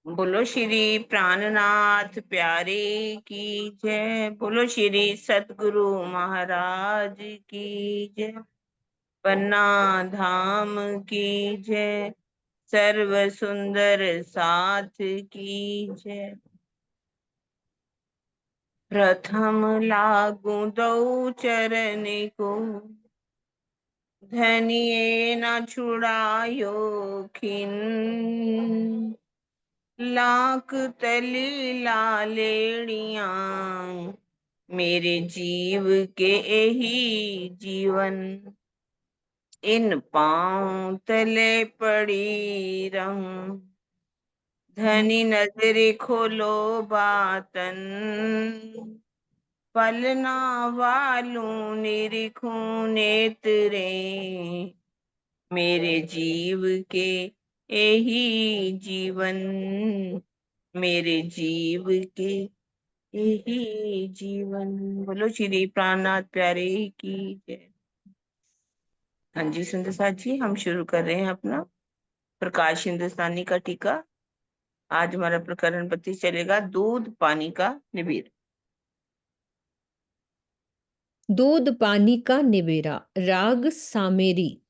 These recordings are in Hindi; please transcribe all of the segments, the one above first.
बोलो श्री प्राणनाथ प्यारे की जय। बोलो श्री सतगुरु महाराज की जय। पन्ना धाम की जय। सर्व सुंदर साथ की जय। प्रथम लागू दो चरण को, धनिये न छुड़ायो खिन। लाख तली लालेड़िया, मेरे जीव के यही जीवन। इन पांव तले पड़ी रहूं, धनी नजरे खोलो बातन। पलना वालू निरिखूं नेत्रे, मेरे जीव के यही जीवन। मेरे जीव के यही जीवन। बोलो श्री प्राणनाथ प्यारे की जय। हाँ जी सुंदर साथ जी, हम शुरू कर रहे हैं अपना प्रकाश हिंदुस्तानी का टीका। आज हमारा प्रकरण 32 चलेगा, दूध पानी का निबेर। दूध पानी का निबेरा, राग सामेरी।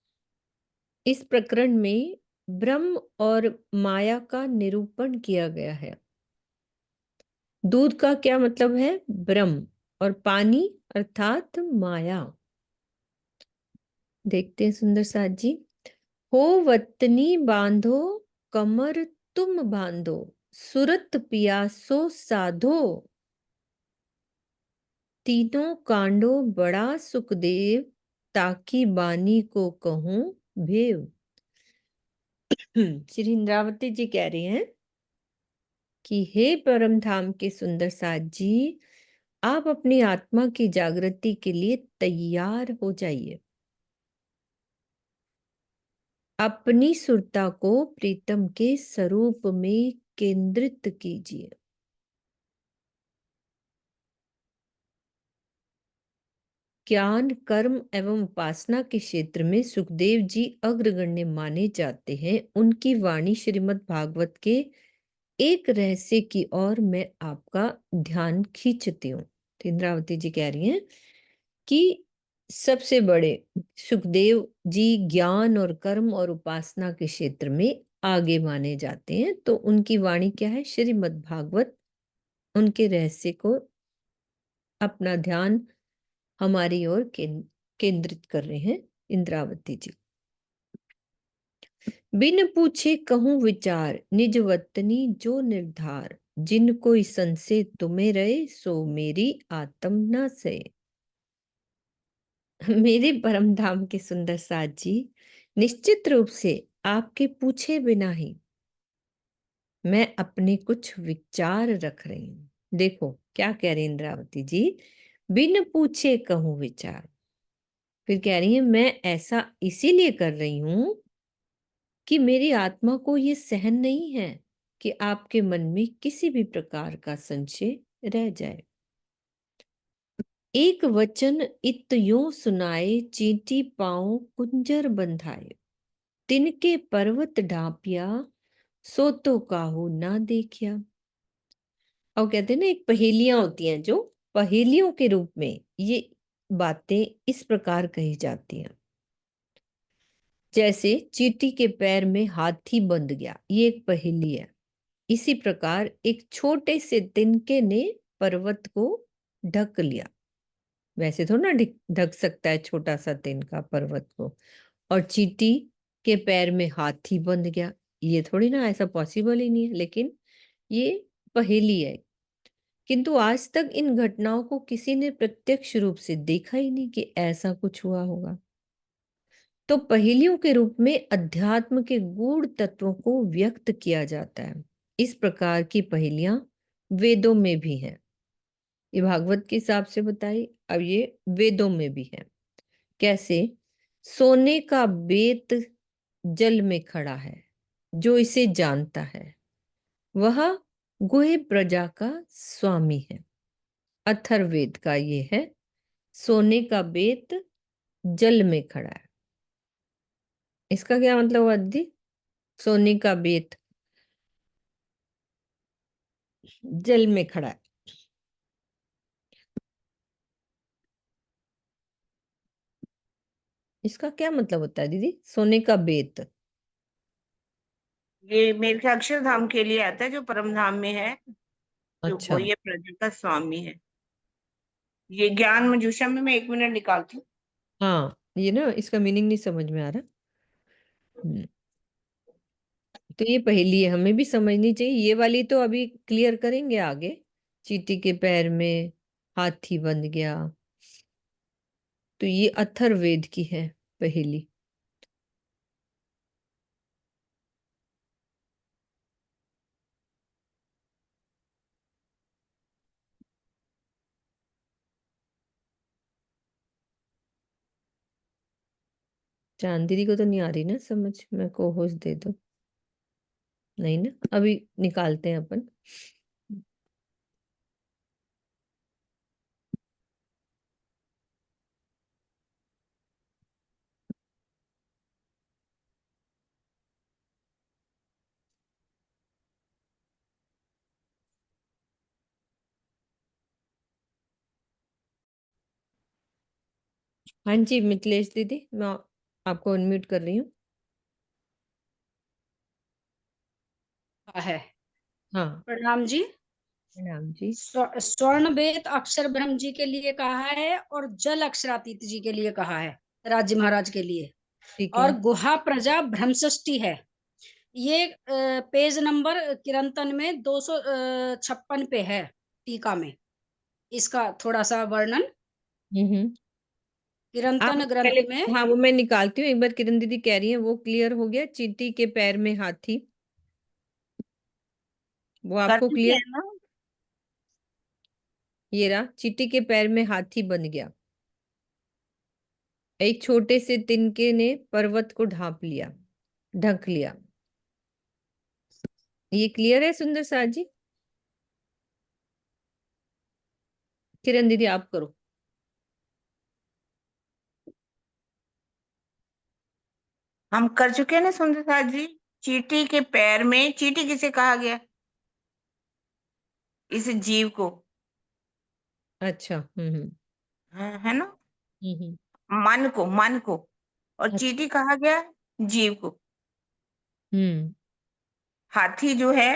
इस प्रकरण में ब्रह्म और माया का निरूपण किया गया है। दूध का क्या मतलब है? ब्रह्म। और पानी अर्थात माया। देखते हैं सुंदर साथ जी। हो वतनी बांधो, कमर तुम बांधो, सुरत पियासो साधो। तीनों कांडो बड़ा सुखदेव, ताकि बानी को कहूं भेव। श्री इंद्रावती जी कह रहे हैं कि हे परम धाम के सुंदर साथ जी, आप अपनी आत्मा की जागृति के लिए तैयार हो जाइए। अपनी सुरता को प्रीतम के स्वरूप में केंद्रित कीजिए। ज्ञान, कर्म एवं उपासना के क्षेत्र में सुखदेव जी अग्रगण्य माने जाते हैं। उनकी वाणी श्रीमद् भागवत के एक रहस्य की ओर मैं आपका ध्यान खींचती हूँ। इंद्रावती जी कह रही हैं कि सबसे बड़े सुखदेव जी ज्ञान और कर्म और उपासना के क्षेत्र में आगे माने जाते हैं। तो उनकी वाणी क्या है? श्रीमद् भागवत। उनके रहस्य को अपना ध्यान हमारी ओर केंद्रित कर रहे हैं इंद्रावती जी। बिन पूछे कहूं विचार, निज वतनी जो निर्धार। जिन कोई संशय तुम्हें रहे, सो मेरी आत्म न से। मेरे परम धाम के सुंदर साथ जी, निश्चित रूप से आपके पूछे बिना ही मैं अपने कुछ विचार रख रही हूं। देखो क्या कह रही इंद्रावती जी, बिन पूछे कहूं विचार। फिर कह रही है मैं ऐसा इसीलिए कर रही हूं कि मेरी आत्मा को ये सहन नहीं है कि आपके मन में किसी भी प्रकार का संशय रह जाए। एक वचन इत यूं सुनाए, चींटी पांव कुंजर बंधाए। तिनके पर्वत ढापिया, सो तो काहू ना देखिया। और कहते हैं ना, एक पहेलियां होती हैं जो पहेलियों के रूप में ये बातें इस प्रकार कही जाती हैं। जैसे चींटी के पैर में हाथी बंध गया, ये एक पहेली है। इसी प्रकार एक छोटे से तिनके ने पर्वत को ढक लिया। वैसे थोड़ा ना ढक सकता है छोटा सा तिनका पर्वत को। और चींटी के पैर में हाथी बंध गया, ये थोड़ी ना, ऐसा पॉसिबल ही नहीं है। लेकिन ये पहेली है। किंतु आज तक इन घटनाओं को किसी ने प्रत्यक्ष रूप से देखा ही नहीं कि ऐसा कुछ हुआ होगा। तो पहेलियों के रूप में अध्यात्म के गूढ़ तत्वों को व्यक्त किया जाता है। इस प्रकार की पहेलियां वेदों में भी हैं। ये भागवत के हिसाब से बताई, अब ये वेदों में भी है। कैसे? सोने का बेत जल में खड़ा है, जो इसे जानता है वह गुहे प्रजा का स्वामी है। अथर्ववेद का ये है, सोने का बेत जल में खड़ा है। इसका क्या मतलब हुआ दीदी? सोने का बेत जल में खड़ा है। इसका क्या मतलब होता है दीदी, सोने का बेत? ये मेरे ख्याल अक्षरधाम के लिए आता है, जो परम धाम में है, जो अच्छा। कोई प्रजा का स्वामी है। ये ज्ञान मंजूषा में मैं 1 मिनट निकालती हूँ। हाँ, ये ना इसका मीनिंग नहीं समझ में आ रहा। हम्म, तो ये पहेली है, हमें भी समझनी चाहिए। ये वाली तो अभी क्लियर करेंगे आगे। चींटी के पैर में हाथी बंध गया, तो ये अथर्ववेद की है पहेली। चांद दीदी को तो नहीं आ रही ना समझ, मैं को होश दे दो। नहीं ना, अभी निकालते हैं अपन। हाँ जी मिथिलेश दीदी, मैं आपको अनम्यूट कर रही हूँ। है। हाँ। प्रणाम जी। प्रणाम जी। स्वर्ण वेद अक्षर ब्रह्म जी के लिए कहा है, और जल अक्षरातीत जी के लिए कहा है, राज्य महाराज के लिए। ठीक और है। गुहा प्रजा भ्रमष्टि है। ये पेज नंबर किरंतन में 256 पे है, टीका में इसका थोड़ा सा वर्णन हम्म। आप किरंतन पहले, ग्रंथ में। हाँ वो मैं निकालती हूँ एक बार। किरण दीदी कह रही है वो क्लियर हो गया, चींटी के पैर में हाथी, वो कर आपको चुके क्लियर? हैं ना। ये रहा, चींटी के पैर में हाथी बन गया, एक छोटे से तिनके ने पर्वत को ढांप लिया, ढक लिया। ये क्लियर है सुंदर साथ जी? किरण दीदी आप करो। हम कर चुके हैं ना सुंदर साथ जी। चींटी के पैर में, चींटी किसे कहा गया? इस जीव को। अच्छा। हम्म। है ना। हम्म। मन को, मन को। और अच्छा। चींटी कहा गया जीव को। हम्म। हाथी जो है,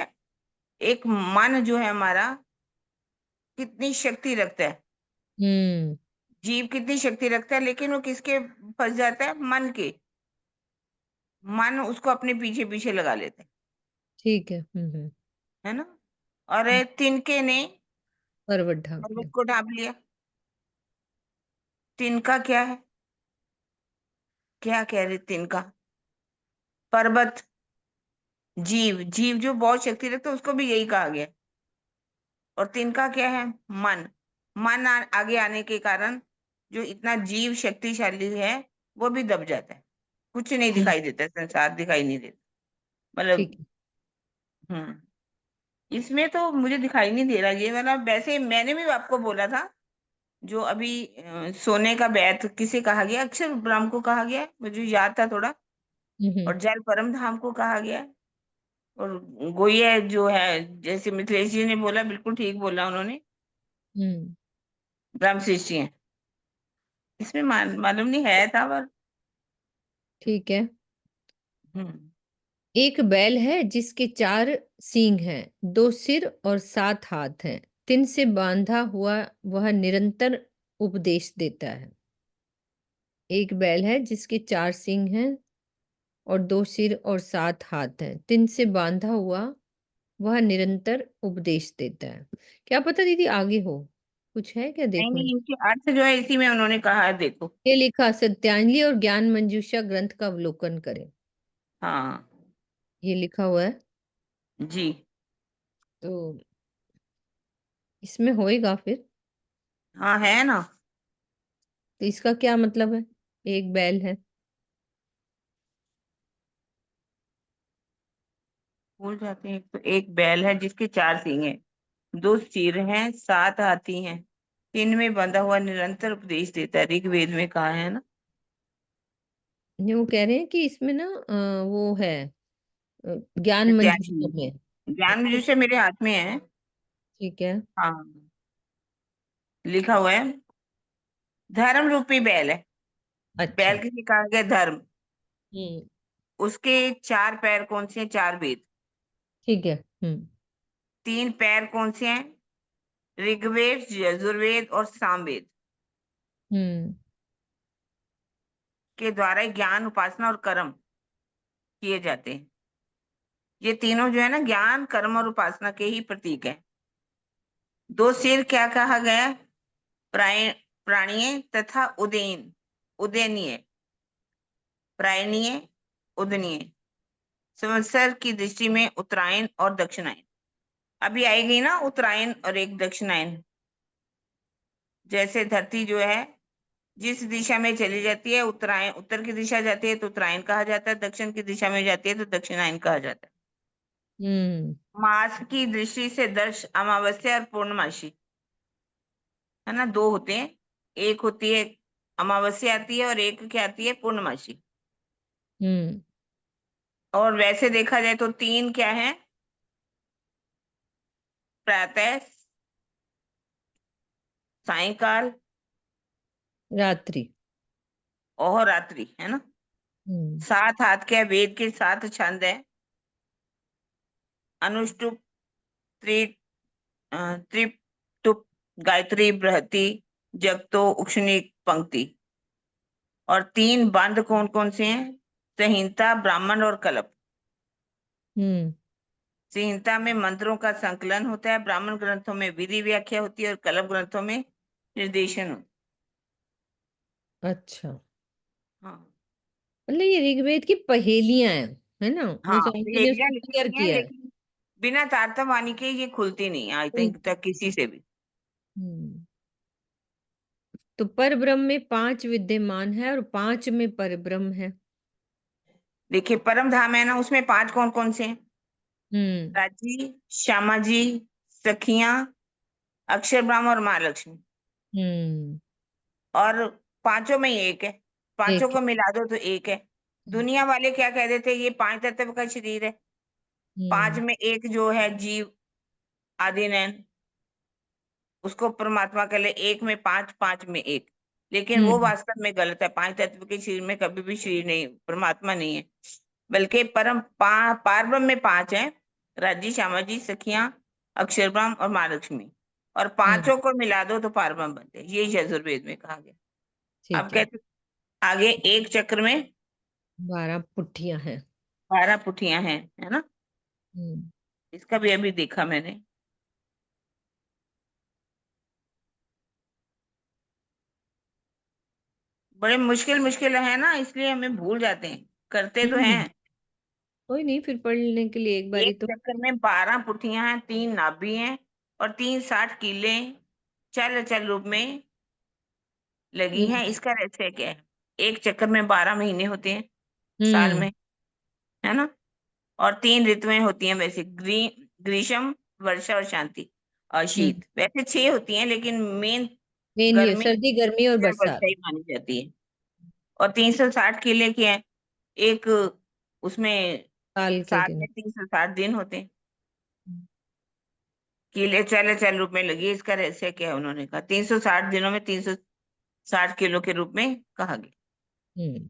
एक मन जो है हमारा, कितनी शक्ति रखता है। हम्म। जीव कितनी शक्ति रखता है, लेकिन वो किसके फंस जाता है? मन के। मन उसको अपने पीछे पीछे लगा लेता ठीक है। है ना। और तिनके ने पर्वत ढांप पर्वत लिया। को ढांप लिया। तिनका क्या है? क्या कह रहे तिनका? पर्वत। जीव, जीव जो बहुत शक्ति रखता है उसको भी यही कहा गया। और तिनका क्या है? मन। मन आगे आने के कारण जो इतना जीव शक्तिशाली है, वो भी दब जाता है। कुछ नहीं हम्म। दिखाई देता, संसार दिखाई नहीं देता। मतलब। ठीक है। इसमें तो मुझे दिखाई नहीं दे रहा ये वाला। वैसे मैंने भी आपको बोला था, जो अभी सोने का बैत किसे कहा गया? अक्षर ब्रह्म को कहा गया है, मुझे याद था थोड़ा। हम्म। और जल परम धाम को कहा गया है। और गोया जो है, जैसे मिथिलेश जी ने बोला, बिल्कुल ठीक बोला उन्होंने, हम्म। ब्रह्म सृष्टि है। इसमें मालूम नहीं है था पर। ठीक है। हम्म। एक बैल है जिसके 4 सींग हैं, 2 सिर और 7 हाथ हैं, तिन से बांधा हुआ वह निरंतर उपदेश देता है। एक बैल है जिसके 4 सींग हैं और 2 सिर और 7 हाथ हैं, तिन से बांधा हुआ वह निरंतर उपदेश देता है। क्या पता दीदी आगे हो, कुछ है क्या, नहीं देखो ना। नहीं, इनके अर्थ जो है इसी में उन्होंने कहा है, देखो। ये लिखा, सत्यांजलि और ज्ञान मंजूषा ग्रंथ का अवलोकन करें, हाँ ये लिखा हुआ है। जी। तो इसमें होएगा फिर। हाँ है ना। तो इसका क्या मतलब है? एक बैल है। भूल जाते हैं। तो एक बैल है जिसके 4 सींग हैं, 2 सिर हैं, 7 हाथी हैं, तीन में बंधा हुआ निरंतर उपदेश देता है, ऋग्वेद में कहा है ना। ये वो कह रहे हैं कि इसमें ना वो है ज्ञान मंजूषा सत्याग्रह। में। ज्ञान में जैसे मेरे हाथ में है। ठीक है। हाँ, लिखा हुआ है, धर्म रूपी बैल है। बैल अच्छा। किसे कहा गया? धर्म। हम्म। उसके 4 पैर कौन से हैं? 4 वेद। ठीक है। 3 पैर कौन से हैं? ऋग्वेद, यजुर्वेद और सामवेद हम्म। के द्वारा ज्ञान, उपासना और कर्म किए जाते हैं। ये तीनों जो है ना, ज्ञान, कर्म और उपासना के ही प्रतीक है। 2 सिर क्या कहा गया? प्राय प्राणीय तथा उदयन उदयनीय। प्रायणीय, उदनीय। संवत्सर की दृष्टि में उत्तरायण और दक्षिणायन। अभी आएगी ना उत्तरायण और एक दक्षिणायन। जैसे धरती जो है जिस दिशा में चली जाती है, उत्तरायण उत्तर की दिशा जाती है तो उत्तरायण कहा जाता है, दक्षिण की दिशा में जाती है तो दक्षिणायन कहा जाता है। हम्म। मास की दृष्टि से दर्श अमावस्या और पूर्णमासी, है ना, 2 होते हैं। एक होती है अमावस्या आती है और एक क्या आती है? पूर्णमासी। हम्म। और वैसे देखा जाए तो 3 क्या है? प्रातः, सायंकाल रात्रि। और रात्रि, है ना। हम्म। 7 हाथ के वेद के 7 छंद है। अनुष्टुप, त्रि त्रिटुप, गायत्री, बृहति, जगतो, उक्षणी, पंक्ति। और 3 बंद कौन कौन से हैं? संहिता, ब्राह्मण और कल्प। हम्म। संहिता में मंत्रों का संकलन होता है, ब्राह्मण ग्रंथों में विधि व्याख्या होती है और कल्प ग्रंथों में निर्देशन होता अच्छा, है। हाँ। मतलब ये ऋग्वेद की पहेलियां हैं, है ना, जो हाँ, स्वामी जी ने उसको पहेलियां लिखी क्लियर हुई हैं, किया है। लेकिन बिना तारतम्य वाणी के ये खुलती नहीं आई थिंक तक किसी से भी। हम्म। तो पर ब्रह्म में 5 विद्यमान है और 5 में पर ब्रह्म है। देखिए, परम धाम है ना, उसमें 5 कौन कौन से हैं? हम्म। राजी, श्यामा जी, सखियां, अक्षर ब्रह्म और महालक्ष्मी। हम्म। और पांचों में ही एक है। पांचों एक को है। मिला दो तो एक है। हम्म। दुनिया वाले क्या कह देते हैं? ये 5 तत्व का शरीर है। 5 हम्म। में एक जो है जीव, आदिनैन, उसको परमात्मा कह ले। 1 में 5, 5 में 1। लेकिन वो हम्म। वास्तव में गलत है। 5 तत्व के शरीर में कभी भी शरीर नहीं, परमात्मा नहीं है। बल्कि पार ब्रह्म में 5 है। राजी, श्यामा जी, सखियां, अक्षर ब्रह्म और महालक्ष्मी। और हम्म। पांचों को मिला दो तो पार ब्रह्म बनते हैं। ये यजुर्वेद में कहा गया। अब ठीक है। कहते आगे, एक चक्र में 12 पुट्ठियां हैं। 12 पुठियां हैं, है ना। हम्म। इसका भी अभी देखा मैंने। बड़े मुश्किल मुश्किल है ना, इसलिए हमें भूल जाते हैं। करते तो हम्म। हैं। कोई नहीं, फिर पढ़ लेने के लिए एक बारी एक तो। चक्कर में 12 पुठियां हैं, 3 नाभि हैं और 3 60 कीले चल चल रूप में लगी हम्म। हैं। इसका रहस्य क्या है? एक चक्कर में 12 महीने होते हैं साल हम्म। में, है ना। और 3 ऋतुएं होती हैं वैसे, ग्रीष्म, वर्षा और शांति और हम्म। शीत। वैसे 6 होती हैं, लेकिन मेन मेन ये गर्मी सर्दी, गर्मी और या बरसात। वर्षा ही मानी जाती है। और 360 किले के हैं। एक उसमें साल के साल दिन। में 360 दिन होते हैं। किले चल चल रूप में लगी, इसका रहस्य क्या है? उन्होंने कहा 360 दिनों में 360 किलो के रूप में कहा गया। हम्म।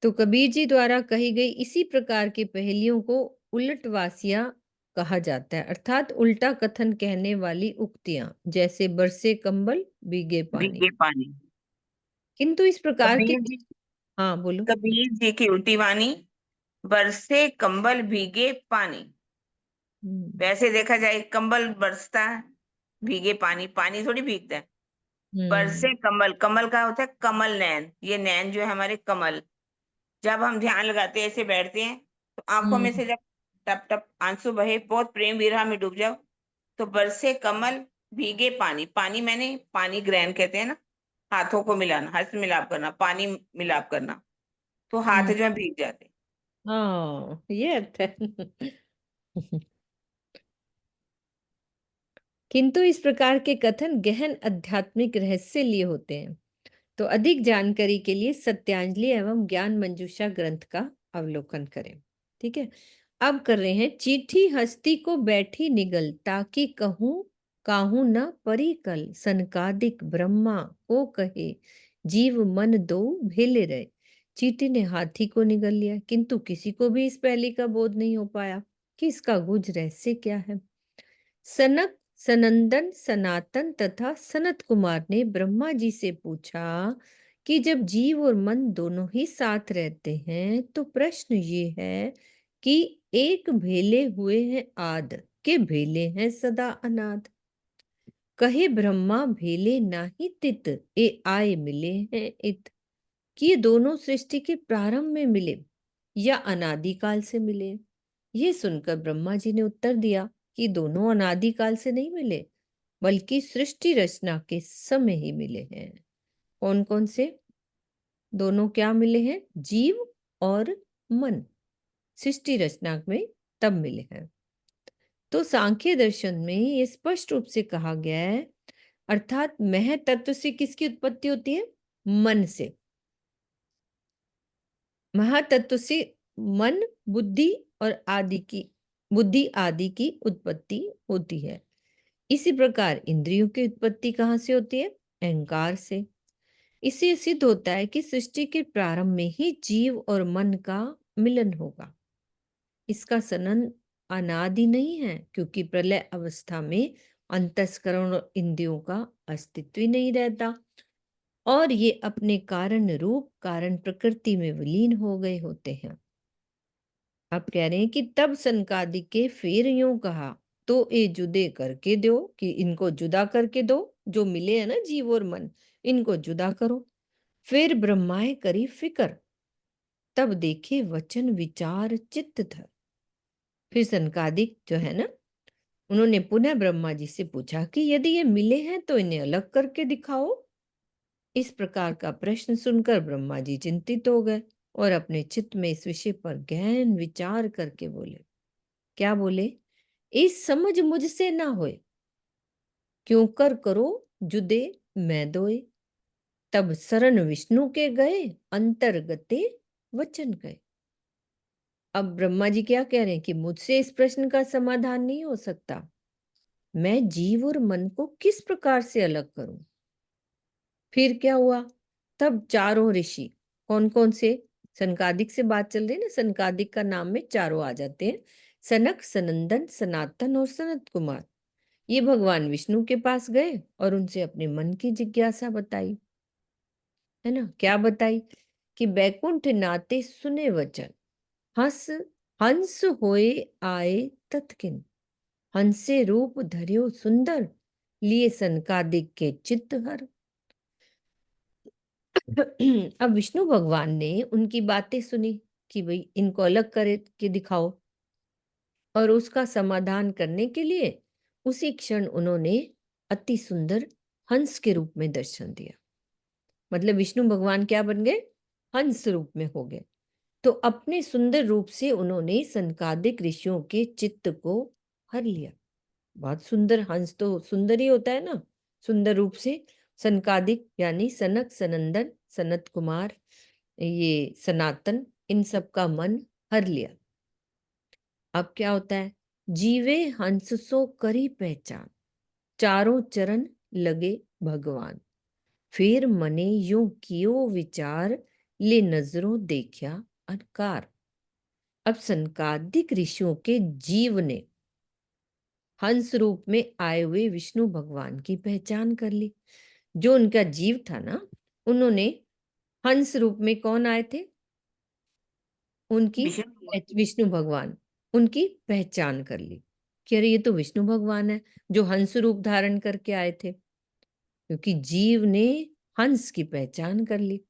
तो कबीर जी द्वारा कही गई इसी प्रकार की पहेलियों को उलटवासियां कहा जाता है, अर्थात उल्टा कथन कहने वाली उक्तियां, जैसे बरसे कंबल भीगे पानी। भीगे पानी। किंतु इस प्रकार के। कबीर जी हाँ, बोलो। कबीर जी की उल्टी वाणी, बरसे कंबल भीगे पानी। हम्म। वैसे देखा जाए, कंबल बरसता है, भीगे पानी, पानी थोड़ी भीगता है। हम्म। बरसे कमल, कमल का होता है कमल नैन। ये नैन जो है हमारे कमल। जब हम ध्यान लगाते हैं, ऐसे बैठते हैं, तो आंखों में हम्म। से जब टप टप आंसू बहे, बहुत प्रेम विरह में डूब जाओ, तो बरसे कमल भीगे पानी। पानी मैंने पानी ग्रहण कहते हैं ना, हाथों को मिलाना, हस्त मिलाप करना, पानी मिलाप करना, तो हाथ हम्म। जो है भीग जाते हैं। हाँ, ये अर्थ है। किंतु इस प्रकार के कथन गहन आध्यात्मिक रहस्य लिए होते हैं। तो अधिक जानकारी के लिए सत्यांजलि एवं ज्ञान मंजूषा ग्रंथ का अवलोकन करें। ठीक है। अब कर रहे हैं, चिट्ठी हस्ती को बैठी निगल, ताकि कहूँ काहू न परी कल, सनकादिक ब्रह्मा को कहे, जीव मन दो भेले रहे। चींटी ने हाथी को निगल लिया, किंतु किसी को भी इस पहेली का बोध नहीं हो पाया कि इसका गुज रहस्य क्या है। सनक, सनंदन, सनातन तथा सनत कुमार ने ब्रह्मा जी से पूछा कि जब जीव और मन दोनों ही साथ रहते हैं, तो प्रश्न ये है कि एक भेले हुए हैं आद, के भेले हैं सदा अनाद। कहे ब्रह्मा भेले नाही तित, ए आए मिले हैं इत। कि ये दोनों सृष्टि के प्रारंभ में मिले या अनादिकाल से मिले। ये सुनकर ब्रह्मा जी ने उत्तर दिया कि दोनों अनादिकाल से नहीं मिले, बल्कि सृष्टि रचना के समय ही मिले हैं। कौन कौन से दोनों क्या मिले हैं? जीव और मन सृष्टि रचना में तब मिले हैं। तो सांख्य दर्शन में ये स्पष्ट रूप से कहा गया है, अर्थात मह तत्व से किसकी उत्पत्ति होती है? मन से। महातत्व से मन, बुद्धि और बुद्धि आदि की उत्पत्ति होती है। इसी प्रकार इंद्रियों की उत्पत्ति कहाँ से होती है? अहंकार से। इससे सिद्ध होता है कि सृष्टि के प्रारंभ में ही जीव और मन का मिलन होगा। इसका सनन अनादि नहीं है, क्योंकि प्रलय अवस्था में अंतस्करण और इंद्रियों का अस्तित्व ही नहीं रहता और ये अपने कारण रूप कारण प्रकृति में विलीन हो गए होते हैं। आप कह रहे हैं कि तब सनकादिक के फिर यूं कहा, तो ये जुदे करके दो, कि इनको जुदा करके दो, जो मिले है ना जीव और मन, इनको जुदा करो। फिर ब्रह्माए करी फिकर, तब देखे वचन विचार चित्त धर। फिर सनकादिक जो है ना, उन्होंने पुनः ब्रह्मा जी से पूछा कि यदि ये मिले हैं तो इन्हें अलग करके दिखाओ। इस प्रकार का प्रश्न सुनकर ब्रह्मा जी चिंतित हो गए और अपने चित्त में इस विषय पर गहन विचार करके बोले। क्या बोले? इस समझ मुझसे ना होए, क्यों कर करो जुदे मैं दोए। तब शरण विष्णु के गए, अंतर्गते वचन गए। अब ब्रह्मा जी क्या कह रहे हैं कि मुझसे इस प्रश्न का समाधान नहीं हो सकता। मैं जीव और मन को किस प्रकार से अलग करूं? फिर क्या हुआ? तब चारों ऋषि, कौन कौन से? सनकादिक से बात चल रही है ना, सनकादिक का नाम में चारों आ जाते हैं, सनक, सनंदन, सनातन और सनत कुमार। ये भगवान विष्णु के पास गए और उनसे अपने मन की जिज्ञासा बताई, है ना। क्या बताई? कि बैकुंठ नाते सुने वचन, हंस हंस होए आए तत्किन, हंसे रूप धर्यो सुंदर, लिए सनकादिक के चित्त हर। अब विष्णु भगवान ने उनकी बातें सुनी कि भाई इनको अलग करके दिखाओ, और उसका समाधान करने के लिए उसी क्षण उन्होंने अति सुंदर हंस के रूप में दर्शन दिया। मतलब विष्णु भगवान क्या बन गए? हंस रूप में हो गए। तो अपने सुंदर रूप से उन्होंने सनकादिक ऋषियों के चित्त को हर लिया। बहुत सुंदर, हंस तो सुंदर ही होता है ना। सुंदर रूप से सनकादिक यानी सनक, सनंदन, सनत कुमार, ये सनातन, इन सब का मन हर लिया। अब क्या होता है? जीवे हंस सो करी पहचान, चारों चरण लगे भगवान, फिर मने यूं कियो विचार, ले नजरों देखा अनकार। अब सनकादिक ऋषियों के जीव ने हंस रूप में आए हुए विष्णु भगवान की पहचान कर ली। जो उनका जीव था ना, उन्होंने हंस रूप में कौन आए थे? उनकी विष्णु। विष्णु भगवान, उनकी पहचान कर ली कि अरे ये तो विष्णु भगवान है जो हंस रूप धारण करके आए थे, क्योंकि जीव ने हंस की पहचान कर ली।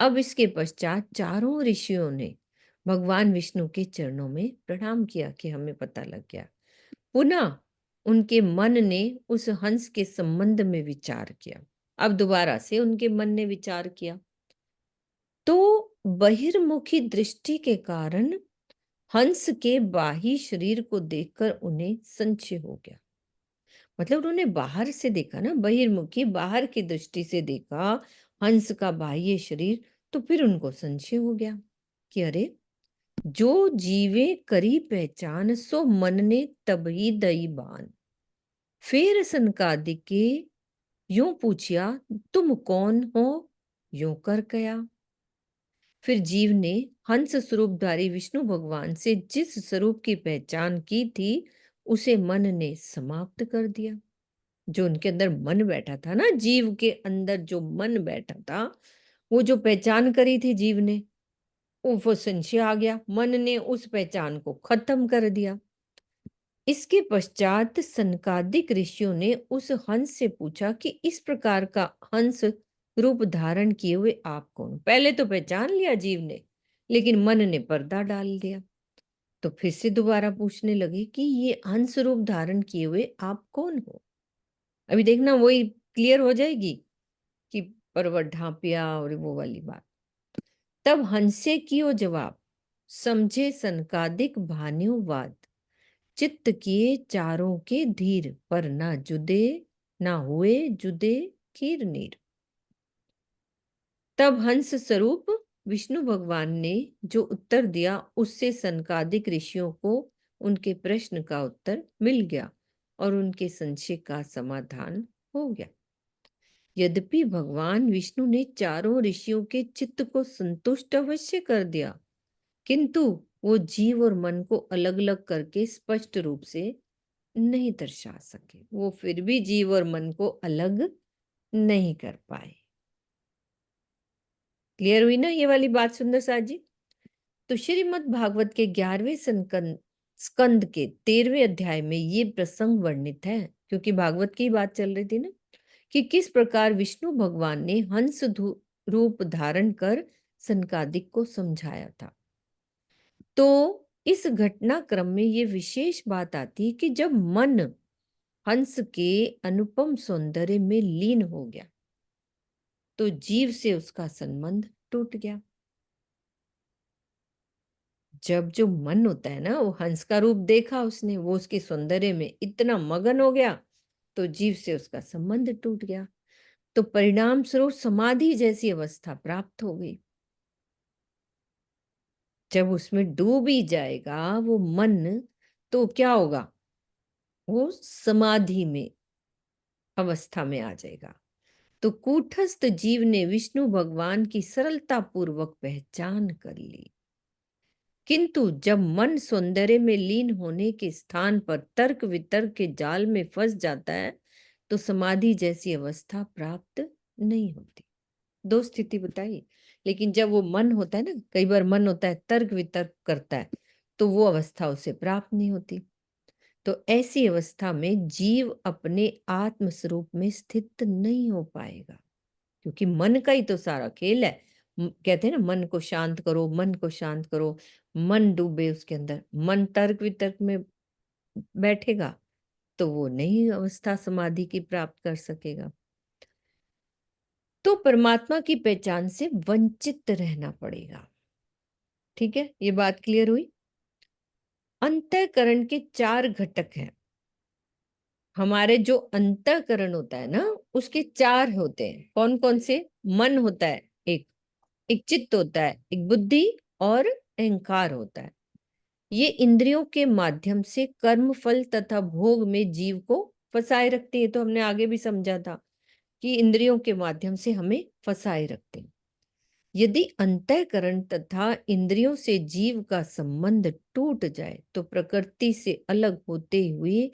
अब इसके पश्चात चारों ऋषियों ने भगवान विष्णु के चरणों में प्रणाम किया कि हमें पता लग गया। पुनः उनके मन ने उस हंस के संबंध में विचार किया। अब दोबारा से उनके मन ने विचार किया, तो बहिर्मुखी दृष्टि के कारण हंस के बाह्य शरीर को देखकर उन्हें संशय हो गया। मतलब उन्होंने बाहर से देखा ना, बहिर्मुखी बाहर की दृष्टि से देखा हंस का बाह्य शरीर, तो फिर उनको संशय हो गया कि अरे जो जीवे करी पहचान, सो मन ने तबही दई बान। फिर सनकादिके यूं पूछिया, तुम कौन हो, यूं कर कया। फिर जीव ने हंस स्वरूपधारी विष्णु भगवान से जिस स्वरूप की पहचान की थी, उसे मन ने समाप्त कर दिया। जो उनके अंदर मन बैठा था ना, जीव के अंदर जो मन बैठा था, वो जो पहचान करी थी जीव ने, वो संशय आ गया, मन ने उस पहचान को खत्म कर दिया। इसके पश्चात सनकादिक ऋषियों ने उस हंस से पूछा कि इस प्रकार का हंस रूप धारण किए हुए आप कौन? पहले तो पहचान लिया जीव ने, लेकिन मन ने पर्दा डाल दिया। तो फिर से दोबारा पूछने लगे कि ये हंस रूप धारण किए हुए आप कौन हो? अभी देखना वही क्लियर हो जाएगी कि पर्वत ढांपिया और वो वाली बात। तब हंसे कियो जवाब, समझे सनकादिक भानुवाद। चित्त किए चारों के धीर, पर ना जुदे, ना हुए जुदे कीर नीर। तब हंस स्वरूप विष्णु भगवान ने जो उत्तर दिया, उससे सनकादिक ऋषियों को उनके प्रश्न का उत्तर मिल गया और उनके संशय का समाधान हो गया। यद्यपि भगवान विष्णु ने चारों ऋषियों के चित्त को संतुष्ट अवश्य कर दिया, किंतु वो जीव और मन को अलग अलग करके स्पष्ट रूप से नहीं दर्शा सके। वो फिर भी जीव और मन को अलग नहीं कर पाए। क्लियर हुई ना ये वाली बात सुंदर साथ जी? तो श्रीमद् भागवत के 11वें स्कंद के 13वें अध्याय में ये प्रसंग वर्णित है, क्योंकि भागवत की बात चल रही थी ना, कि किस प्रकार विष्णु भगवान ने हंस रूप धारण कर सनकादिक को समझाया था। तो इस घटनाक्रम में ये विशेष बात आती है कि जब मन हंस के अनुपम सौंदर्य में लीन हो गया, तो जीव से उसका संबंध टूट गया। जब जो मन होता है ना, वो हंस का रूप देखा उसने, वो उसके सौंदर्य में इतना मगन हो गया, तो जीव से उसका संबंध टूट गया। तो परिणाम स्वरूप समाधि जैसी अवस्था प्राप्त हो गई। जब उसमें डूब ही जाएगा वो मन, तो क्या होगा? वो समाधि में अवस्था में आ जाएगा। तो कूटस्थ जीव ने विष्णु भगवान की सरलता पूर्वक पहचान कर ली, किंतु जब मन सौंदर्य में लीन होने के स्थान पर तर्क वितर्क के जाल में फंस जाता है, तो समाधि जैसी अवस्था प्राप्त नहीं होती। दो स्थिति बताई, लेकिन जब वो मन होता है ना, कई बार मन होता है तर्क वितर्क करता है, तो वो अवस्था उसे प्राप्त नहीं होती। तो ऐसी अवस्था में जीव अपने आत्म स्वरूप में स्थित नहीं हो पाएगा, क्योंकि मन का ही तो सारा खेल है। कहते हैं ना, मन को शांत करो, मन को शांत करो। मन डूबे उसके अंदर, मन तर्क वितर्क में बैठेगा, तो वो नई अवस्था समाधि की प्राप्त कर सकेगा। तो परमात्मा की पहचान से वंचित रहना पड़ेगा। ठीक है, ये बात क्लियर हुई? अंतःकरण के 4 घटक हैं। हमारे जो अंतःकरण होता है ना, उसके 4 होते हैं। कौन कौन से? मन होता है एक चित्त होता है, एक बुद्धि और अहंकार होता है। ये इंद्रियों के माध्यम से कर्म फल तथा भोग में जीव को फंसाए रखते हैं। तो हमने आगे भी समझा था कि इंद्रियों के माध्यम से हमें फंसाए रखते हैं। यदि अंतःकरण तथा इंद्रियों से जीव का संबंध टूट जाए, तो प्रकृति से अलग होते हुए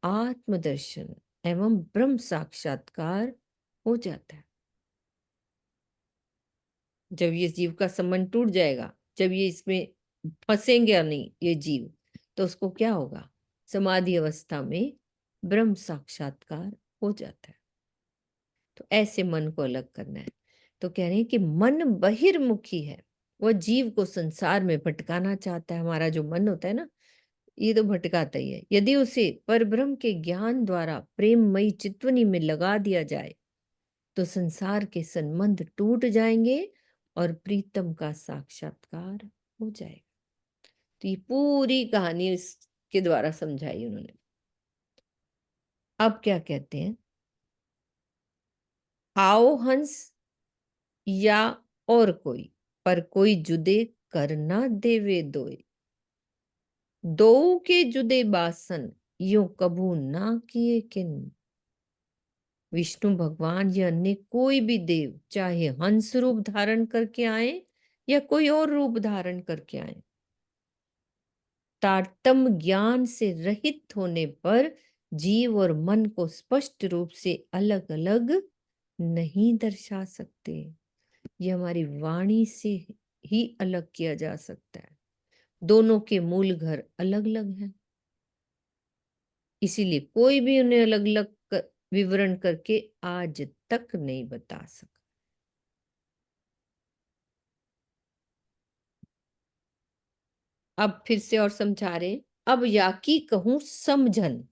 आत्मदर्शन एवं ब्रह्म साक्षात्कार हो जाता है। जब ये जीव का संबंध टूट जाएगा, जब ये इसमें फंसेंगे नहीं ये जीव, तो उसको क्या होगा? समाधि अवस्था में ब्रह्म साक्षात्कार हो जाता है। तो ऐसे मन को अलग करना है। तो कह रहे हैं कि मन बहिर्मुखी है, वह जीव को संसार में भटकाना चाहता है। हमारा जो मन होता है ना, ये तो भटकाता ही है। यदि उसे परब्रह्म के ज्ञान द्वारा प्रेममयी चितवनी में लगा दिया जाए, तो संसार के संबंध टूट जाएंगे और प्रीतम का साक्षात्कार हो जाएगा। तो ये पूरी कहानी इसके द्वारा समझाई उन्होंने। अब क्या कहते हैं? आओ हंस या और कोई, पर कोई जुदे कर ना देवे दोय। दो के जुदे बासन यो कबू ना किए किन। विष्णु भगवान या अन्य कोई भी देव चाहे हंस रूप धारण करके आए या कोई और रूप धारण करके आए, तारतम्य ज्ञान से रहित होने पर जीव और मन को स्पष्ट रूप से अलग अलग नहीं दर्शा सकते। ये हमारी वाणी से ही अलग किया जा सकता है। दोनों के मूल घर अलग अलग हैं, इसीलिए कोई भी उन्हें अलग अलग विवरण करके आज तक नहीं बता सका। अब फिर से और समझा रहे, अब या की कहूं समझन,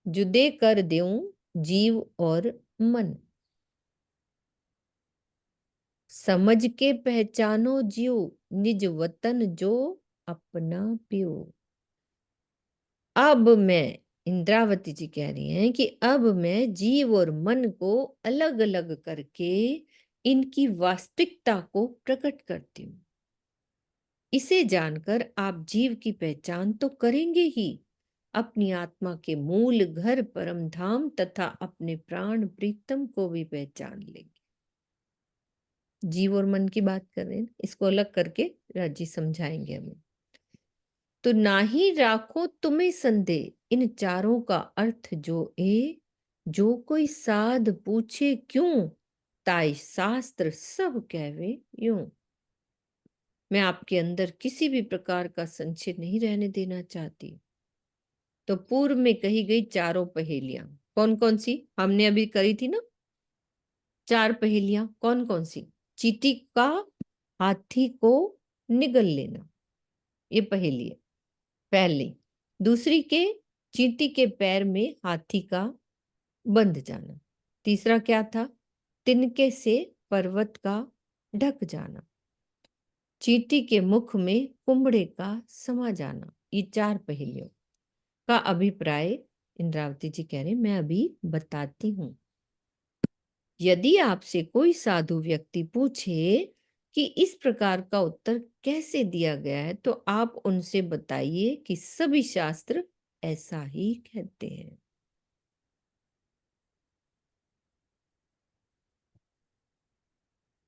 जुदे कर देऊं जीव और मन। समझ के पहचानो जियो, निज वतन जो अपना पियो। अब मैं, इंद्रावती जी कह रही हैं कि अब मैं जीव और मन को अलग अलग करके इनकी वास्तविकता को प्रकट करती हूँ। इसे जानकर आप जीव की पहचान तो करेंगे ही, अपनी आत्मा के मूल घर परम धाम तथा अपने प्राण प्रीतम को भी पहचान लेंगे। जीव और मन की बात कर रहे हैं, इसको अलग करके राजी समझाएंगे हमें। तो ना ही राखो तुम्हें संदेह, इन चारों का अर्थ जो ए, जो कोई साध पूछे क्यों, ताई शास्त्र सब कहवे यूं। मैं आपके अंदर किसी भी प्रकार का संशय नहीं रहने देना चाहती। तो पूर्व में कही गई चारों पहेलियां कौन कौन सी हमने अभी करी थी ना? चार पहेलियां कौन कौन सी? चींटी का हाथी को निगल लेना, ये पहेली है पहली। दूसरी के चींटी के पैर में हाथी का बंध जाना। तीसरा क्या था? तिनके से पर्वत का ढक जाना। चींटी के मुख में कुंबड़े का समा जाना। ये चार पहेलियों का अभिप्राय इंद्रावती जी कह रहे मैं अभी बताती हूं। यदि आपसे कोई साधु व्यक्ति पूछे कि इस प्रकार का उत्तर कैसे दिया गया है, तो आप उनसे बताइए कि सभी शास्त्र ऐसा ही कहते हैं।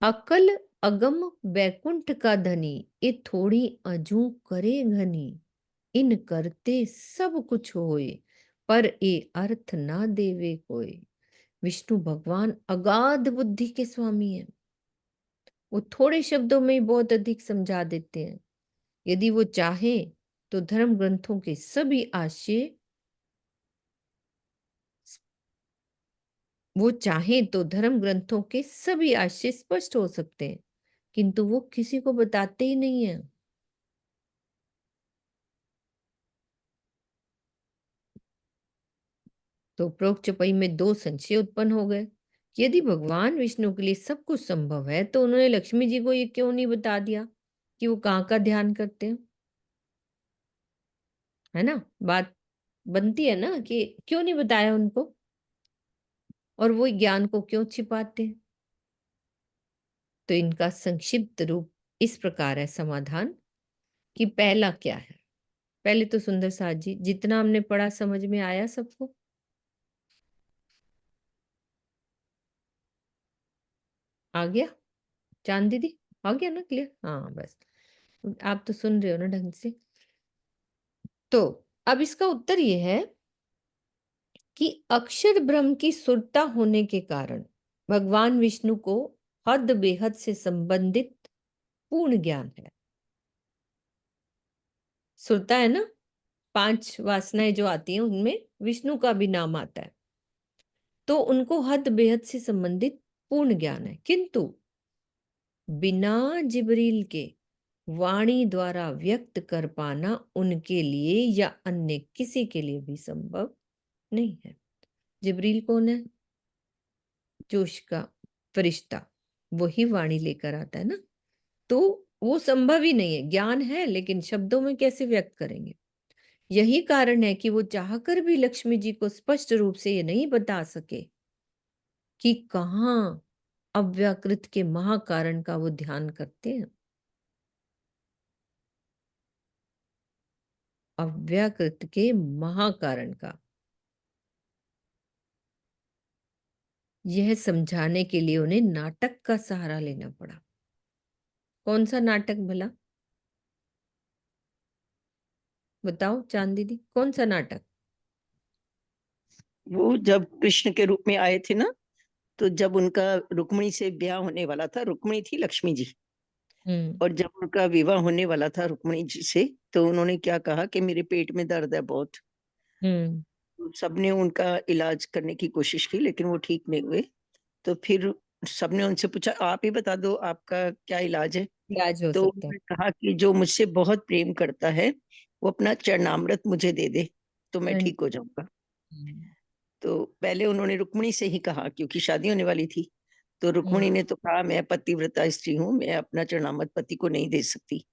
अकल अगम बैकुंठ का धनी, ये थोड़ी अजू करे घनी। इन करते सब कुछ होए, पर ए अर्थ ना देवे कोई। विष्णु भगवान अगाध बुद्धि के स्वामी हैं। वो थोड़े शब्दों में ही बहुत अधिक समझा देते हैं। यदि वो चाहे तो धर्म ग्रंथों के सभी आशय, वो चाहे तो धर्म ग्रंथों के सभी आशय स्पष्ट हो सकते हैं, किंतु वो किसी को बताते ही नहीं है। तो उपरोक्त चौपाई में दो संशय उत्पन्न हो गए। यदि भगवान विष्णु के लिए सब कुछ संभव है, तो उन्होंने लक्ष्मी जी को ये क्यों नहीं बता दिया कि वो कहाँ का ध्यान करते हैं? है ना, बात बनती है ना कि क्यों नहीं बताया उनको, और वो ज्ञान को क्यों छिपाते हैं? तो इनका संक्षिप्त रूप इस प्रकार है समाधान कि पहला क्या है। पहले तो सुंदर साथ जी, जितना हमने पढ़ा समझ में आया सबको? आ गया? चांद दीदी आ गया ना क्लियर? हाँ बस, आप तो सुन रहे हो ना ढंग से। तो अब इसका उत्तर ये है कि अक्षर ब्रह्म की सुरता होने के कारण भगवान विष्णु को हद बेहद से संबंधित पूर्ण ज्ञान है। सुरता है ना, पांच वासनाएं जो आती हैं उनमें विष्णु का भी नाम आता है, तो उनको हद बेहद से संबंधित पूर्ण ज्ञान है, किंतु बिना जिब्रील के वाणी द्वारा व्यक्त कर पाना उनके लिए या अन्य किसी के लिए भी संभव नहीं है। जिब्रील कौन है? जोश का फरिश्ता, वही वाणी लेकर आता है ना, तो वो संभव ही नहीं है। ज्ञान है लेकिन शब्दों में कैसे व्यक्त करेंगे? यही कारण है कि वो चाहकर भी लक्ष्मी जी को स्पष्ट रूप से ये नहीं बता सके कि कहाँ अव्याकृत के महाकारण का वो ध्यान करते हैं। अव्याकृत के महाकारण का, यह समझाने के लिए उन्हें नाटक का सहारा लेना पड़ा। कौन सा नाटक भला? बताओ चांद दीदी, कौन सा नाटक? वो जब कृष्ण के रूप में आए थे ना, तो जब उनका रुक्मिणी से ब्याह होने वाला था, रुक्मिणी थी लक्ष्मी जी, और जब उनका विवाह होने वाला था रुक्मिणी जी से, तो उन्होंने क्या कहा कि मेरे पेट में दर्द है बहुत। हम्म तो सबने उनका इलाज करने की कोशिश की, लेकिन वो ठीक नहीं हुए। तो फिर सबने उनसे पूछा, आप ही बता दो आपका क्या इलाज है। इलाज हो तो सकता है। उन्होंने कहा कि जो मुझसे बहुत प्रेम करता है वो अपना चरणामृत मुझे दे दे तो मैं हाँ ठीक हो जाऊंगा। जी। तो पहले उन्होंने रुक्मिणी से ही कहा, क्योंकि शादी होने वाली थी। तो रुक्मिणी ने तो कहा, मैं पतिव्रता स्त्री हूँ, मैं अपना चरणामृत पति को नहीं दे सकती।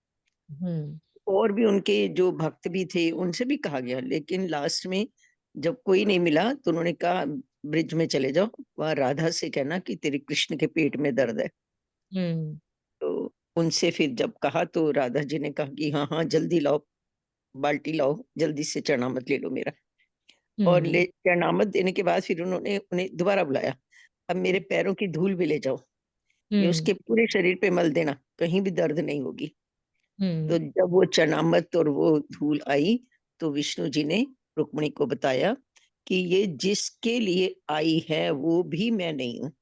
हम्म और भी उनके जो भक्त भी थे उनसे भी कहा गया, लेकिन लास्ट में जब कोई नहीं मिला तो उन्होंने कहा, ब्रिज में चले जाओ, वहां राधा से कहना कि तेरे कृष्ण के पेट में दर्द है। हम्म तो उनसे फिर जब कहा तो राधा जी ने कहा कि हाँ हाँ जल्दी लाओ, बाल्टी लाओ, जल्दी से चरणामृत ले लो मेरा। और हम्म ले चरणामृत देने के बाद फिर उन्होंने उन्हें दोबारा बुलाया, अब मेरे पैरों की धूल भी ले जाओ, ये हम्म उसके पूरे शरीर पे मल देना, कहीं भी दर्द नहीं होगी। तो हम्म जब वो चरणामृत और वो धूल आई, तो विष्णु जी ने रुक्मिणी को बताया कि ये जिसके लिए आई है वो भी मैं नहीं हूँ,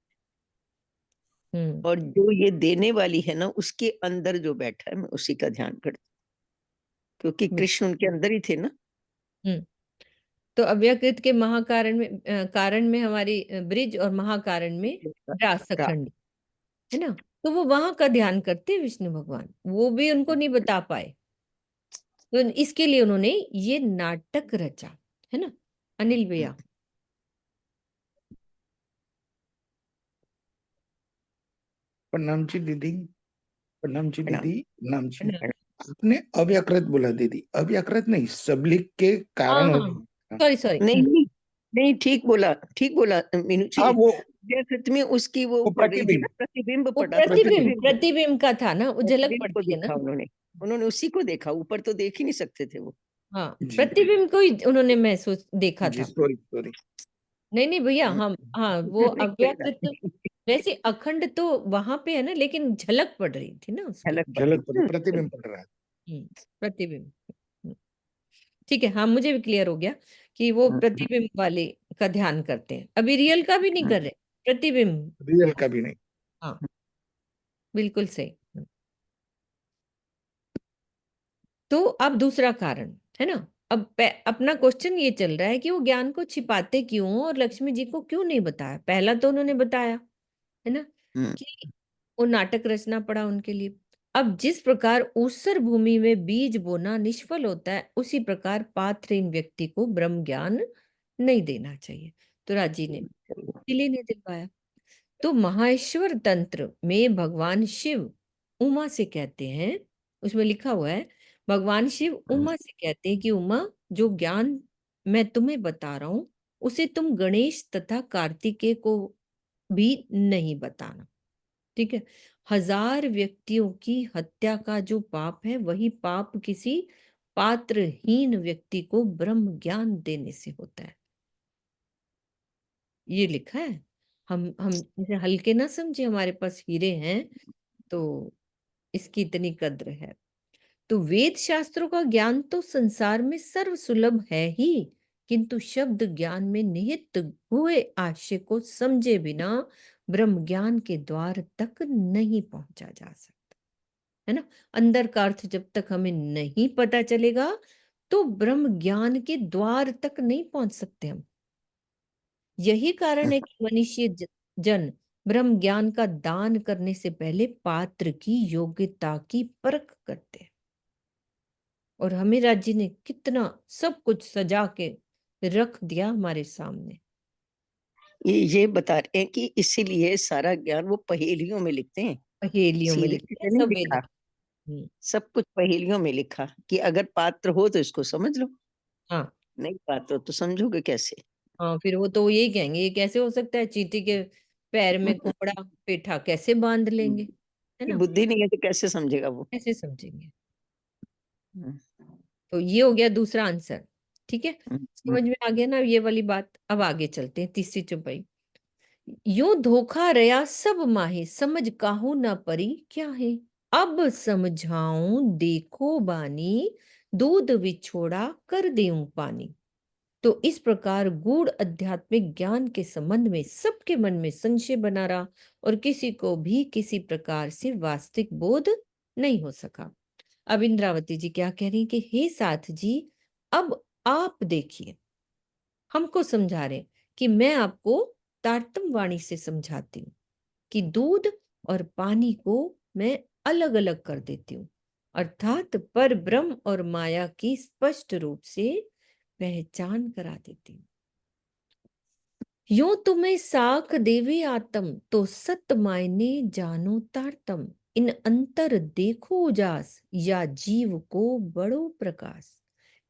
हम्म और जो ये देने वाली है ना, उसके अंदर जो बैठा है मैं उसी का ध्यान करती हूँ, क्योंकि कृष्ण उनके अंदर ही थे ना। हम्म। तो अव्यकृत के महाकारण में कारण में हमारी ब्रिज, और महाकारण में रासखंड, है ना। तो वो वहां का ध्यान करते हैं विष्णु भगवान, वो भी उनको नहीं बता पाए। तो इसके लिए उन्होंने ये नाटक रचा, है ना। अनिल भैया। प्रणाम जी दीदी। प्रणाम जी प्रणाम। दीदी। प्रणाम जी। प्रणाम। आपने अव्याकृत बोला दीदी, अव्याकृत नहीं, सबलिख के हाँ कारण हाँ, होता। Sorry sorry. नहीं नहीं नहीं, ठीक बोला, ठीक बोला मीनू जी। हाँ व्याकृत में उसकी वो वो पड़ रही थी ना, प्रतिबिंब। प्रतिबिंब वो पड़ा था, प्रतिबिंब, प्रतिबिंब। प्रतिबिंब। प्रतिबिंब का था ना, वो झलक प्रतिबिंब को पड़ती है ना। देखा उन्होंने, उन्होंने उसी को देखा, ऊपर तो देख ही नहीं सकते थे वो। हाँ, जी प्रतिबिंब को ही उन्होंने महसूस देखा जी, था। Sorry sorry. नहीं नहीं भैया, हम हाँ वो नहीं, कोई बात अव्याकृत, नहीं। वैसे अखंड तो वहां पे है ना, लेकिन झलक पड़ रही थी ना उसकी। झलक पड़ झलक पड़ी, रही। प्रतिबिंब पड़ रहा है। प्रतिबिंब। हम्म, ठीक है, हाँ मुझे भी क्लियर हो गया कि वो प्रतिबिंब वाले का ध्यान करते हैं, अभी रियल का भी नहीं कर रहे, प्रतिबिंब। रियल का भी नहीं। हाँ, बिल्कुल सही। तो अब दूसरा कारण, है ना। अब अपना क्वेश्चन ये चल रहा है कि वो ज्ञान को छिपाते क्यों, और लक्ष्मी जी को क्यों नहीं बताया। पहला तो उन्होंने बताया, है ना, कि वो नाटक रचना पड़ा उनके लिए। अब जिस प्रकार ऊसर भूमि में बीज बोना निष्फल होता है, उसी प्रकार पात्रहीन व्यक्ति को ब्रह्म ज्ञान नहीं देना चाहिए। तो राजी ने इसलिए नहीं दिलवाया। तो माहेश्वर तंत्र में भगवान शिव उमा से कहते हैं, उसमें लिखा हुआ है, भगवान शिव उमा से कहते हैं कि उमा, जो ज्ञान मैं तुम्हें बता रहा हूं उसे तुम गणेश तथा कार्तिकेय को भी नहीं बताना। ठीक है। 1000 व्यक्तियों की हत्या का जो पाप है, वही पाप किसी पात्रहीन व्यक्ति को ब्रह्म ज्ञान देने से होता है। ये लिखा है। हम इसे हल्के ना समझे, हमारे पास हीरे हैं तो इसकी इतनी कद्र है। तो वेद शास्त्रों का ज्ञान तो संसार में सर्व सुलभ है ही, किंतु शब्द ज्ञान में निहित हुए आशय को समझे बिना ब्रह्म ज्ञान के द्वार तक नहीं पहुंचा जा सकता, है ना। अंदर का अर्थ जब तक हमें नहीं पता चलेगा, तो ब्रह्म ज्ञान के द्वार तक नहीं पहुंच सकते हम। यही कारण है कि मनुष्य जन ब्रह्म ज्ञान का दान करने से पहले पात्र की योग्यता की परख करते हैं। और हमें राज्य ने कितना सब कुछ सजा के रख दिया हमारे सामने। ये बता रहे हैं कि इसीलिए सारा ज्ञान वो पहेलियों में लिखते हैं, पहेलियों में सीधे लिखते हैं सीधे नहीं सब वेद। लिखा। सब कुछ पहेलियों में लिखा कि अगर पात्र हो तो इसको समझ लो, हाँ नहीं पात्र हो तो समझोगे कैसे। हाँ, फिर वो तो यही कहेंगे, ये कैसे हो सकता है, चींटी के पैर में कुबड़ा पेठा कैसे बांध लेंगे, है ना? बुद्धि नहीं है तो कैसे समझेगा वो। कैसे समझेंगे? हम्म, तो ये हो गया दूसरा आंसर। ठीक है, हम्म, समझ में आ गया ना ये वाली बात। अब आगे चलते हैं, तीसरी चौपाई। यूं धोखा रया सब माहे, समझ काहू ना परी क्या है। अब समझाऊं देखो बानी, दूध विछोड़ा कर देऊं पानी। तो इस प्रकार गूढ़ आध्यात्मिक ज्ञान के संबंध में सबके मन में संशय बना रहा और किसी को भी किसी प्रकार से वास्तविक बोध नहीं हो सका। अब इंद्रावती जी क्या कह रही हैं कि हे साथ जी, अब आप देखिए, हमको समझा रहे हैं कि मैं आपको तारतम वाणी से समझाती हूँ कि दूध और पानी को मैं अलग अलग कर देती हूँ, अर्थात पर ब्रह्म और माया की स्पष्ट रूप से पहचान करा देती हूँ। यूं तुम्हें साख देवी आत्म, तो सत मायने जानो तारतम। इन अंतर देखो उजास, या जीव को बड़ो प्रकाश।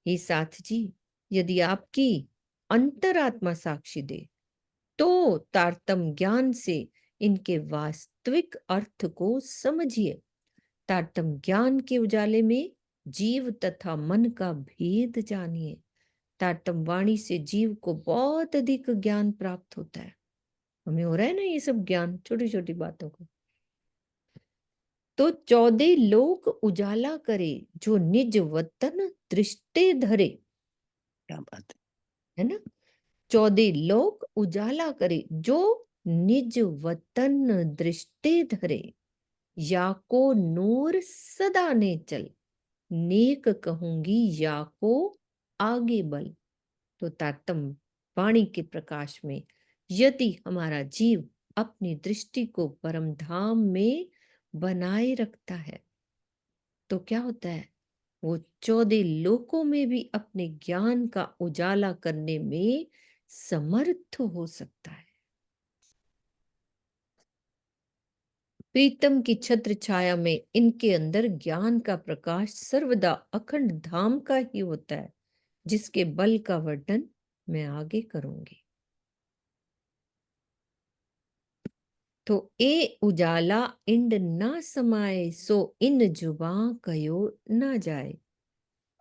हे साथ जी, यदि आपकी अंतरात्मा साक्षी दे तो तारतम ज्ञान से इनके वास्तविक अर्थ को समझिए। तारतम ज्ञान के उजाले में जीव तथा मन का भेद जानिए। तारतम वाणी से जीव को बहुत अधिक ज्ञान प्राप्त होता है। हमें हो रहा है ना ये सब ज्ञान, छोटी छोटी बातों को। तो 14 लोक उजाला करे, जो निज वतन दृष्टि धरे। क्या बात है ना? 14 लोक उजाला करे, जो निज वतन दृष्टि धरे। या को नूर सदा ने चल, नेक कहूंगी या को आगे बल। तो तारतम वाणी के प्रकाश में यदि हमारा जीव अपनी दृष्टि को परम धाम में बनाए रखता है तो क्या होता है, वो 14 लोकों में भी अपने ज्ञान का उजाला करने में समर्थ हो सकता है। प्रीतम की छत्र छाया में इनके अंदर ज्ञान का प्रकाश सर्वदा अखंड धाम का ही होता है, जिसके बल का वर्णन मैं आगे करूंगी। तो ए उजाला इंड ना समाए, सो इन जुबां कयो ना जाए।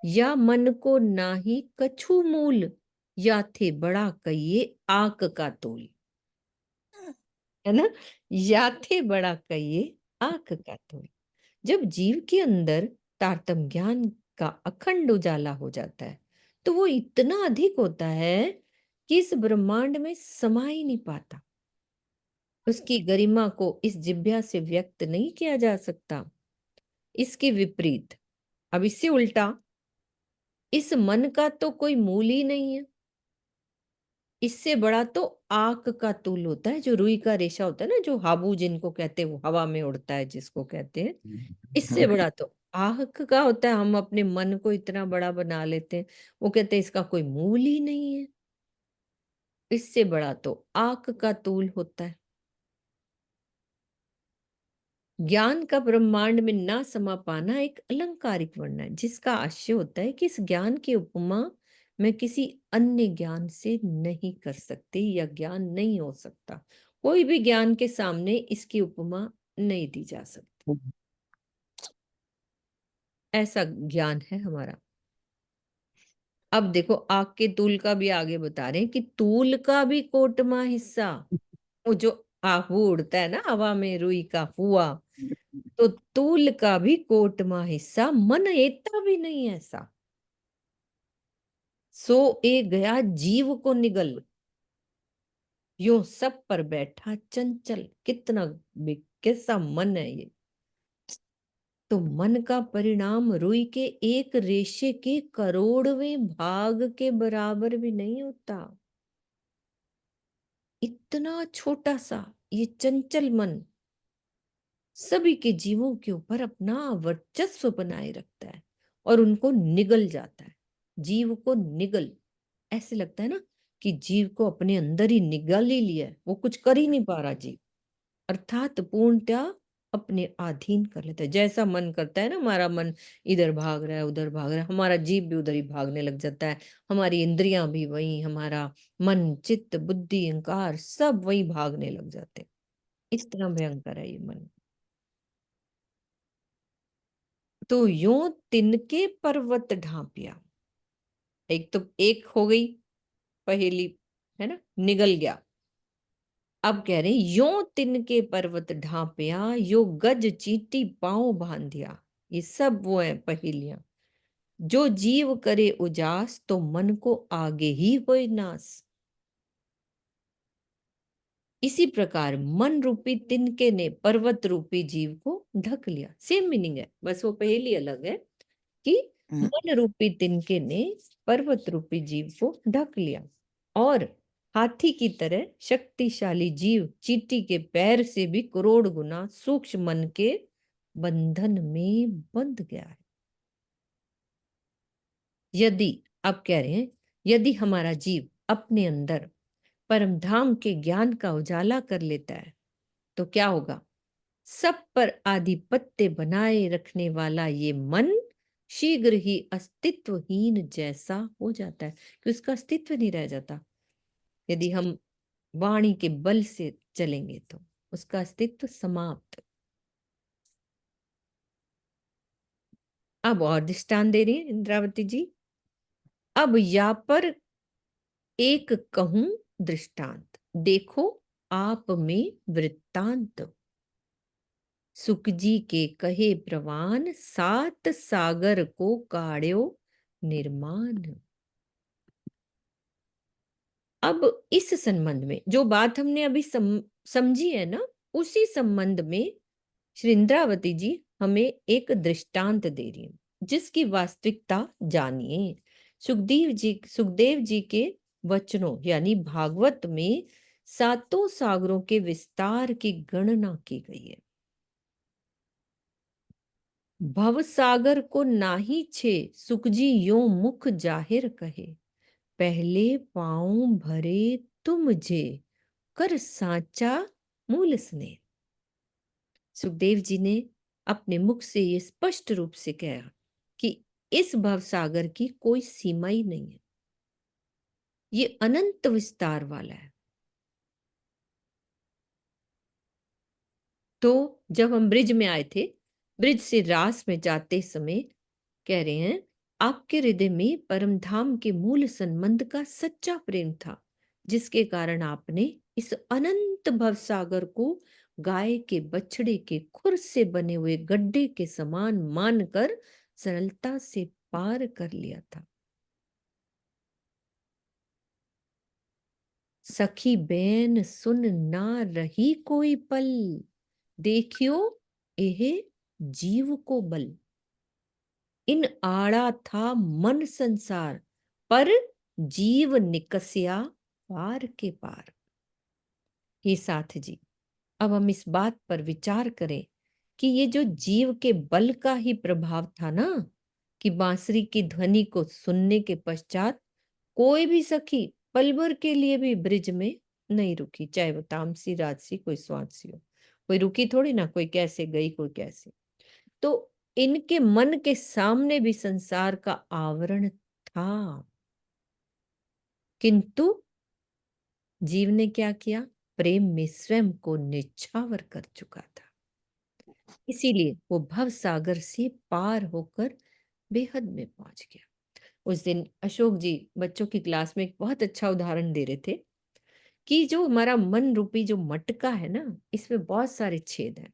या मन को नाही कछु मूल, या थे बड़ा कहिए आक का तोल। है ना? या थे बड़ा कहिए आक का तोल। जब जीव के अंदर तारतम ज्ञान का अखंड उजाला हो जाता है तो वो इतना अधिक होता है कि इस ब्रह्मांड में समा ही नहीं पाता। उसकी गरिमा को इस जिह्वा से व्यक्त नहीं किया जा सकता। इसके विपरीत, अब इससे उल्टा, इस मन का तो कोई मूल ही नहीं है। इससे बड़ा तो आक का तूल होता है, जो रुई का रेशा होता है ना, जो हाबू जिनको कहते हैं, वो हवा में उड़ता है जिसको कहते हैं। इससे बड़ा तो आक का होता है। हम अपने मन को इतना बड़ा बना लेते हैं, वो कहते हैं इसका कोई मूल ही नहीं है। इससे बड़ा तो आक का तूल होता है। ज्ञान का ब्रह्मांड में ना समा पाना एक अलंकारिक वर्णन है, जिसका आशय होता है कि इस ज्ञान की उपमा मैं किसी अन्य ज्ञान से नहीं कर सकती, या ज्ञान नहीं हो सकता। कोई भी ज्ञान के सामने इसकी उपमा नहीं दी जा सकती। ऐसा ज्ञान है हमारा। अब देखो, आग के तूल का भी आगे बता रहे हैं कि तूल का भी कोटमा हिस्सा, वो जो आहू उड़ता है ना हवा में, रुई का हुआ, तो तूल का भी कोटमा हिस्सा मन एता भी नहीं ऐसा। सो ए गया जीव को निगल, यो सब पर बैठा चंचल। कितना कैसा मन है ये। तो मन का परिणाम रुई के एक रेशे के करोड़वें भाग के बराबर भी नहीं होता। इतना छोटा सा ये चंचल मन सभी के जीवों के ऊपर अपना वर्चस्व बनाए रखता है और उनको निगल जाता है। जीव को निगल, ऐसे लगता है ना कि जीव को अपने अंदर ही निगल ही लिया है, वो कुछ कर ही नहीं पा रहा जीव, अर्थात पूर्णतया अपने अधीन कर लेता है। जैसा मन करता है ना, हमारा मन इधर भाग रहा है उधर भाग रहा है, हमारा जीव भी उधर ही भागने लग जाता है, हमारी इंद्रियां भी वही, हमारा मन चित्त बुद्धि अहंकार सब वही भागने लग जाते हैं। इस तरह भयंकर है ये मन। तो यूं तिनके पर्वत ढांपिया, एक हो गई पहेली, है ना, निगल गया। अब कह रहे हैं यों तिनके पर्वत ढांपिया, यो गज चींटी पांव बांधिया। ये सब वो है पहेलियां। जो जीव करे उजास, तो मन को आगे ही होए नास। इसी प्रकार मन रूपी तिनके ने पर्वत रूपी जीव को ढक लिया। सेम मीनिंग है, बस वो पहेली अलग है कि मन रूपी तिनके ने पर्वत रूपी जीव को ढक लिया। और हाथी की तरह शक्तिशाली जीव चींटी के पैर से भी करोड़ गुना सूक्ष्म मन के बंधन में बंध गया है। यदि, अब कह रहे हैं, यदि हमारा जीव अपने अंदर परमधाम के ज्ञान का उजाला कर लेता है तो क्या होगा? सब पर आधिपत्य बनाए रखने वाला ये मन शीघ्र ही अस्तित्वहीन जैसा हो जाता है, कि उसका अस्तित्व नहीं रह जाता। यदि हम वाणी के बल से चलेंगे तो उसका अस्तित्व समाप्त। अब और दृष्टांत दे रही है इंद्रावती जी। अब या पर एक कहूं दृष्टांत, देखो आप में वृत्तांत। सुख जी के कहे प्रवान, सात सागर को काढ़्यो निर्माण। अब इस संबंध में जो बात हमने अभी समझी है ना, उसी संबंध में श्री इंद्रावती जी हमें एक दृष्टांत दे रही है, जिसकी वास्तविकता जानिए। सुखदेव जी के वचनों यानी भागवत में सातों सागरों के विस्तार की गणना की गई है। भव सागर को नाही छे, सुख जी यो मुख जाहिर कहे। पहले पाँव भरे तुम जे, कर साचा मूल स्नेह। सुखदेव जी ने अपने मुख से ये स्पष्ट रूप से कहा कि इस भवसागर की कोई सीमा ही नहीं है, ये अनंत विस्तार वाला है। तो जब हम ब्रिज में आए थे, ब्रिज से रास में जाते समय कह रहे हैं, आपके हृदय में परम धाम के मूल संबंध का सच्चा प्रेम था, जिसके कारण आपने इस अनंत भवसागर को गाय के बछड़े के खुर से बने हुए गड्ढे के समान मानकर सरलता से पार कर लिया था। सखी बैन सुन ना रही कोई पल, देखियो एह जीव को बल। इन आड़ा था मन संसार, पर जीव निकसिया पार के पार। हे साथ जी, अब हम इस बात पर विचार करें कि ये जो जीव के बल का ही प्रभाव था ना, कि बांसुरी की ध्वनि को सुनने के पश्चात कोई भी सखी पल भर के लिए भी ब्रिज में नहीं रुकी, चाहे वो तामसी, राजसी, कोई स्वार्थसी हो। कोई रुकी थोड़ी ना, कोई कैसे गई, कोई कैसे। तो इनके मन के सामने भी संसार का आवरण था, किंतु जीव ने क्या किया? प्रेम में स्वयं को निछावर कर चुका था, इसीलिए वो भव सागर से पार होकर बेहद में पहुंच गया। उस दिन अशोक जी बच्चों की क्लास में एक बहुत अच्छा उदाहरण दे रहे थे कि जो हमारा मन रूपी जो मटका है ना, इसमें बहुत सारे छेद हैं,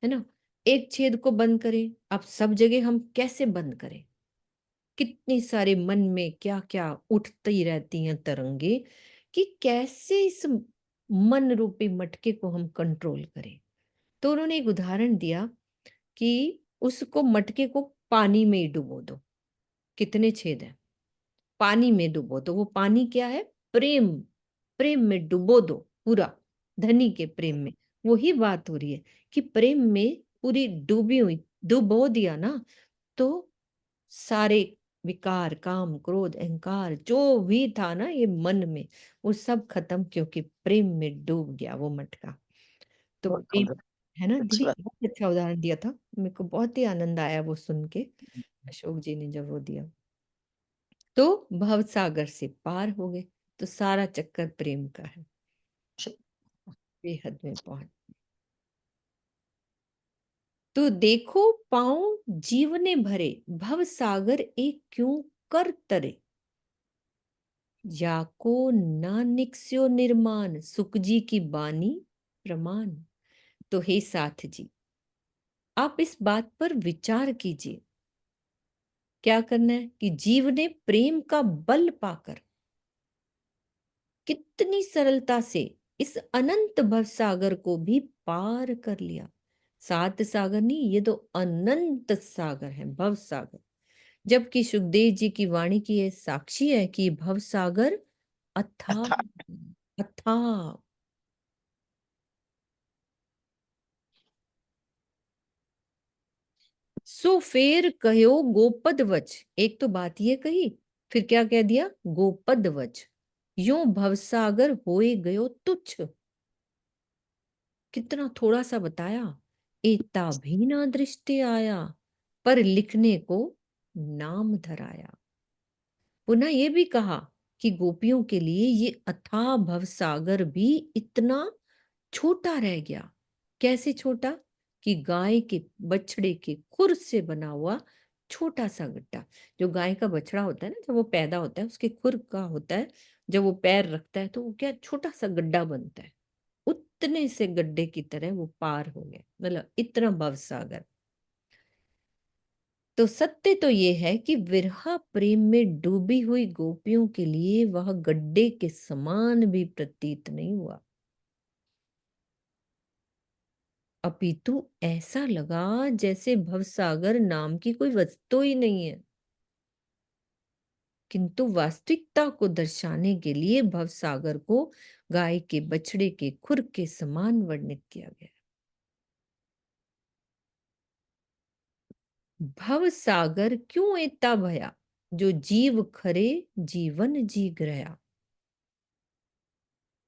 है ना। एक छेद को बंद करें, अब सब जगह हम कैसे बंद करें? कितनी सारे मन में क्या क्या उठती रहती हैं तरंगे, कि कैसे इस मन रूपी मटके को हम कंट्रोल करें। तो उन्होंने एक उदाहरण दिया कि उसको, मटके को पानी में ही डुबो दो। कितने छेद हैं? पानी में डुबो दो। वो पानी क्या है? प्रेम। प्रेम में डुबो दो पूरा, धनी के प्रेम में। वही बात हो रही है कि प्रेम में पूरी डूबी हुई, डुबो दिया ना, तो सारे विकार, काम, क्रोध, अहंकार जो भी था ना ये मन में, वो सब खत्म, क्योंकि प्रेम में डूब गया वो मटका। तो प्रेम, है ना दीदी, बहुत अच्छा उदाहरण दिया था। मेरे को बहुत ही आनंद आया वो सुन के, अशोक जी ने जब वो दिया। तो भव सागर से पार हो गए, तो सारा चक्कर प्रेम का है, बेहद में पहुंच। तो देखो पाँव जीवने भरे, भव सागर एक क्यों कर तरे। याको ना निक्स्यो निर्माण, सुख जी की बानी प्रमाण। तो हे साथ जी, आप इस बात पर विचार कीजिए। क्या करना है कि जीव ने प्रेम का बल पाकर कितनी सरलता से इस अनंत भवसागर को भी पार कर लिया। सात सागर नहीं, ये तो अनंत सागर है, भवसागर। जबकि सुखदेव जी की वाणी की ये साक्षी है कि भवसागर अथाह अथा अथाह। सो फेर कहो गोपद वच। एक तो बात ये कही, फिर क्या कह दिया, गोपद वच। यूं भवसागर होए गयो तुच्छ। कितना थोड़ा सा बताया, एता भी ना दृष्टि आया, पर लिखने को नाम धराया। पुनः ये भी कहा कि गोपियों के लिए ये अथाह भवसागर भी इतना छोटा रह गया। कैसे छोटा, कि गाय के बछड़े के खुर से बना हुआ छोटा सा गड्ढा। जो गाय का बछड़ा होता है ना, जब वो पैदा होता है, उसके खुर का होता है, जब वो पैर रखता है तो वो क्या छोटा सा गड्ढा बनता है। उतने से गड्ढे की तरह वो पार हो गए, मतलब इतना भवसागर। तो सत्य तो ये है कि विरहा प्रेम में डूबी हुई गोपियों के लिए वह गड्ढे के समान भी प्रतीत नहीं हुआ, अपितु ऐसा लगा जैसे भवसागर नाम की कोई वस्तु ही नहीं है। किंतु वास्तविकता को दर्शाने के लिए भवसागर को गाय के बछड़े के खुर के समान वर्णित किया गया। भव सागर क्यों एता भया, जो जीव खरे जीवन जी गया।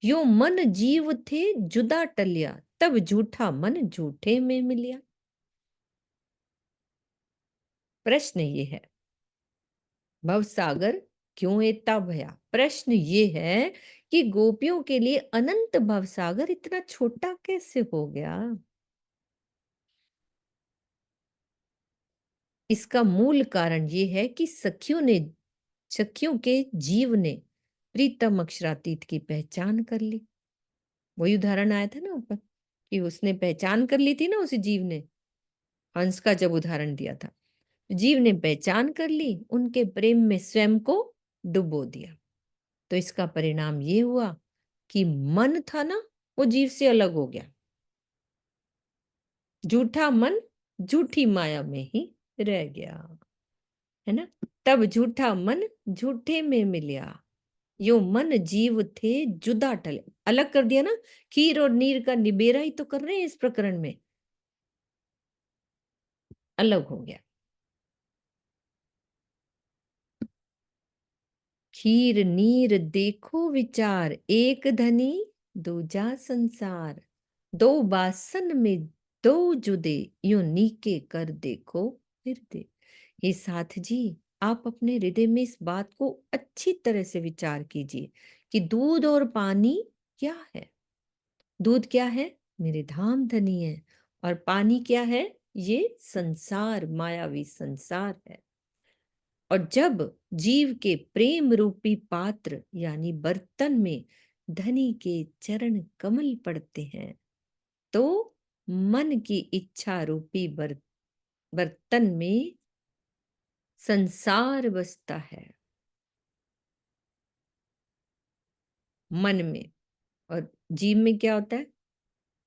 यो मन जीव थे जुदा टलिया, तब झूठा मन झूठे में मिलिया। प्रश्न ये है, भव सागर क्यों एता भया। प्रश्न ये है कि गोपियों के लिए अनंत भवसागर इतना छोटा कैसे हो गया। इसका मूल कारण ये है कि सखियों के जीव ने प्रीतम अक्षरातीत की पहचान कर ली। वही उदाहरण आया था ना ऊपर, कि उसने पहचान कर ली थी ना, उस जीव ने, हंस का जब उदाहरण दिया था, जीव ने पहचान कर ली, उनके प्रेम में स्वयं को डुबो दिया। तो इसका परिणाम ये हुआ कि मन था ना, वो जीव से अलग हो गया। झूठा मन झूठी माया में ही रह गया, है ना। तब झूठा मन झूठे में मिलिया, यो मन जीव थे जुदा टले। अलग कर दिया ना, खीर और नीर का निबेरा ही तो कर रहे हैं इस प्रकरण में, अलग हो गया। खीर नीर देखो विचार, एक धनी दूजा संसार। दो बासन में दो जुदे, यूं नीके कर देखो हृदय। हे साथ जी, आप अपने हृदय में इस बात को अच्छी तरह से विचार कीजिए कि दूध और पानी क्या है। दूध क्या है, मेरे धाम धनी है, और पानी क्या है, ये संसार, मायावी संसार है। और जब जीव के प्रेम रूपी पात्र यानी बर्तन में धनी के चरण कमल पड़ते हैं, तो मन की इच्छा रूपी बर्तन में संसार बसता है, मन में। और जीव में क्या होता है,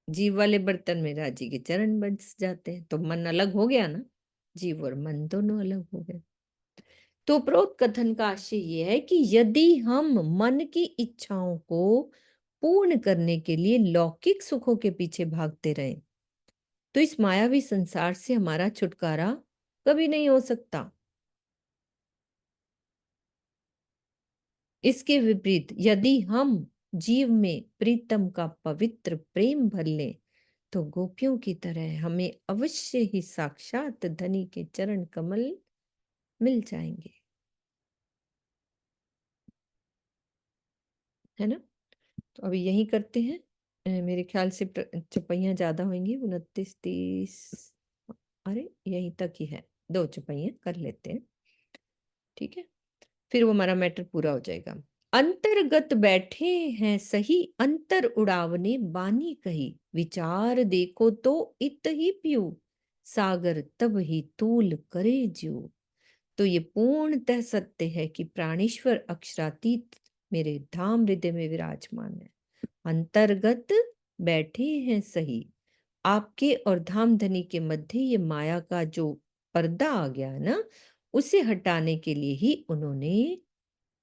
जीव वाले बर्तन में राजी के चरण बस जाते हैं, तो मन अलग हो गया ना, जीव और मन दोनों अलग हो गए। तो उपरोक्त कथन का आशय यह है कि यदि हम मन की इच्छाओं को पूर्ण करने के लिए लौकिक सुखों के पीछे भागते रहें, तो इस मायावी संसार से हमारा छुटकारा कभी नहीं हो सकता। इसके विपरीत यदि हम जीव में प्रीतम का पवित्र प्रेम भर लें, तो गोपियों की तरह हमें अवश्य ही साक्षात धनी के चरण कमल मिल जाएंगे, है ना। तो अभी यही करते हैं। मेरे ख्याल से चौपाइयाँ ज्यादा होंगी, 29 30 अरे यहीं तक ही है, 2 चौपाइयां कर लेते हैं, ठीक है, फिर वो हमारा मैटर पूरा हो जाएगा। अंतर्गत बैठे हैं सही, अंतर उड़ावने बानी कही, विचार देखो तो इत ही पियो, सागर तब ही तूल करे ज्यो। तो ये पूर्णतः सत्य है कि प्राणेश्वर अक्षरातीत मेरे धाम हृदय में विराजमान है। अंतर्गत बैठे हैं सही, आपके और धाम धनी के मध्य ये माया का जो पर्दा आ गया है ना, उसे हटाने के लिए ही उन्होंने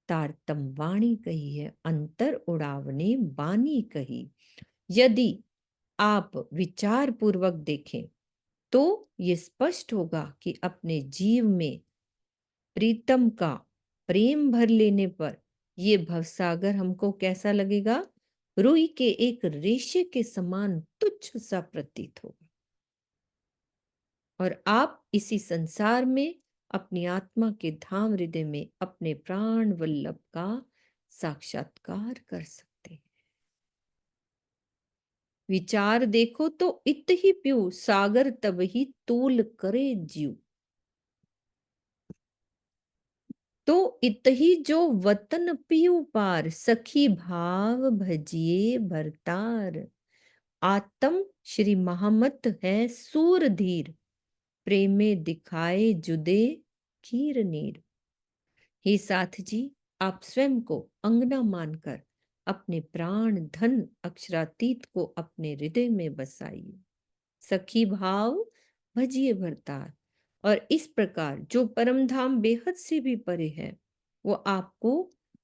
तारतम वाणी कही है, अंतर उड़ावने बानी कही। यदि आप विचार पूर्वक देखें तो ये स्पष्ट होगा कि अपने जीव में प्रीतम का प्रेम भर लेने पर ये भवसागर हमको कैसा लगेगा? रुई के एक रेशे के समान तुच्छ सा प्रतीत होगा, और आप इसी संसार में अपनी आत्मा के धाम हृदय में अपने प्राण वल्लभ का साक्षात्कार कर सकते हैं। विचार देखो तो इत ही प्यू, सागर तब ही तूल करे जीव। तो इत ही जो वतन पियू पार, सखी भाव भजिए भरतार। आत्म श्री महामत है सूर धीर, प्रेमे दिखाए जुदे कीर नीर। हे साथ जी, आप स्वयं को अंगना मानकर अपने प्राण धन अक्षरातीत को अपने हृदय में बसाइए। सखी भाव भजिए भरतार, और इस प्रकार जो परम धाम बेहद से भी परे है, वो आपको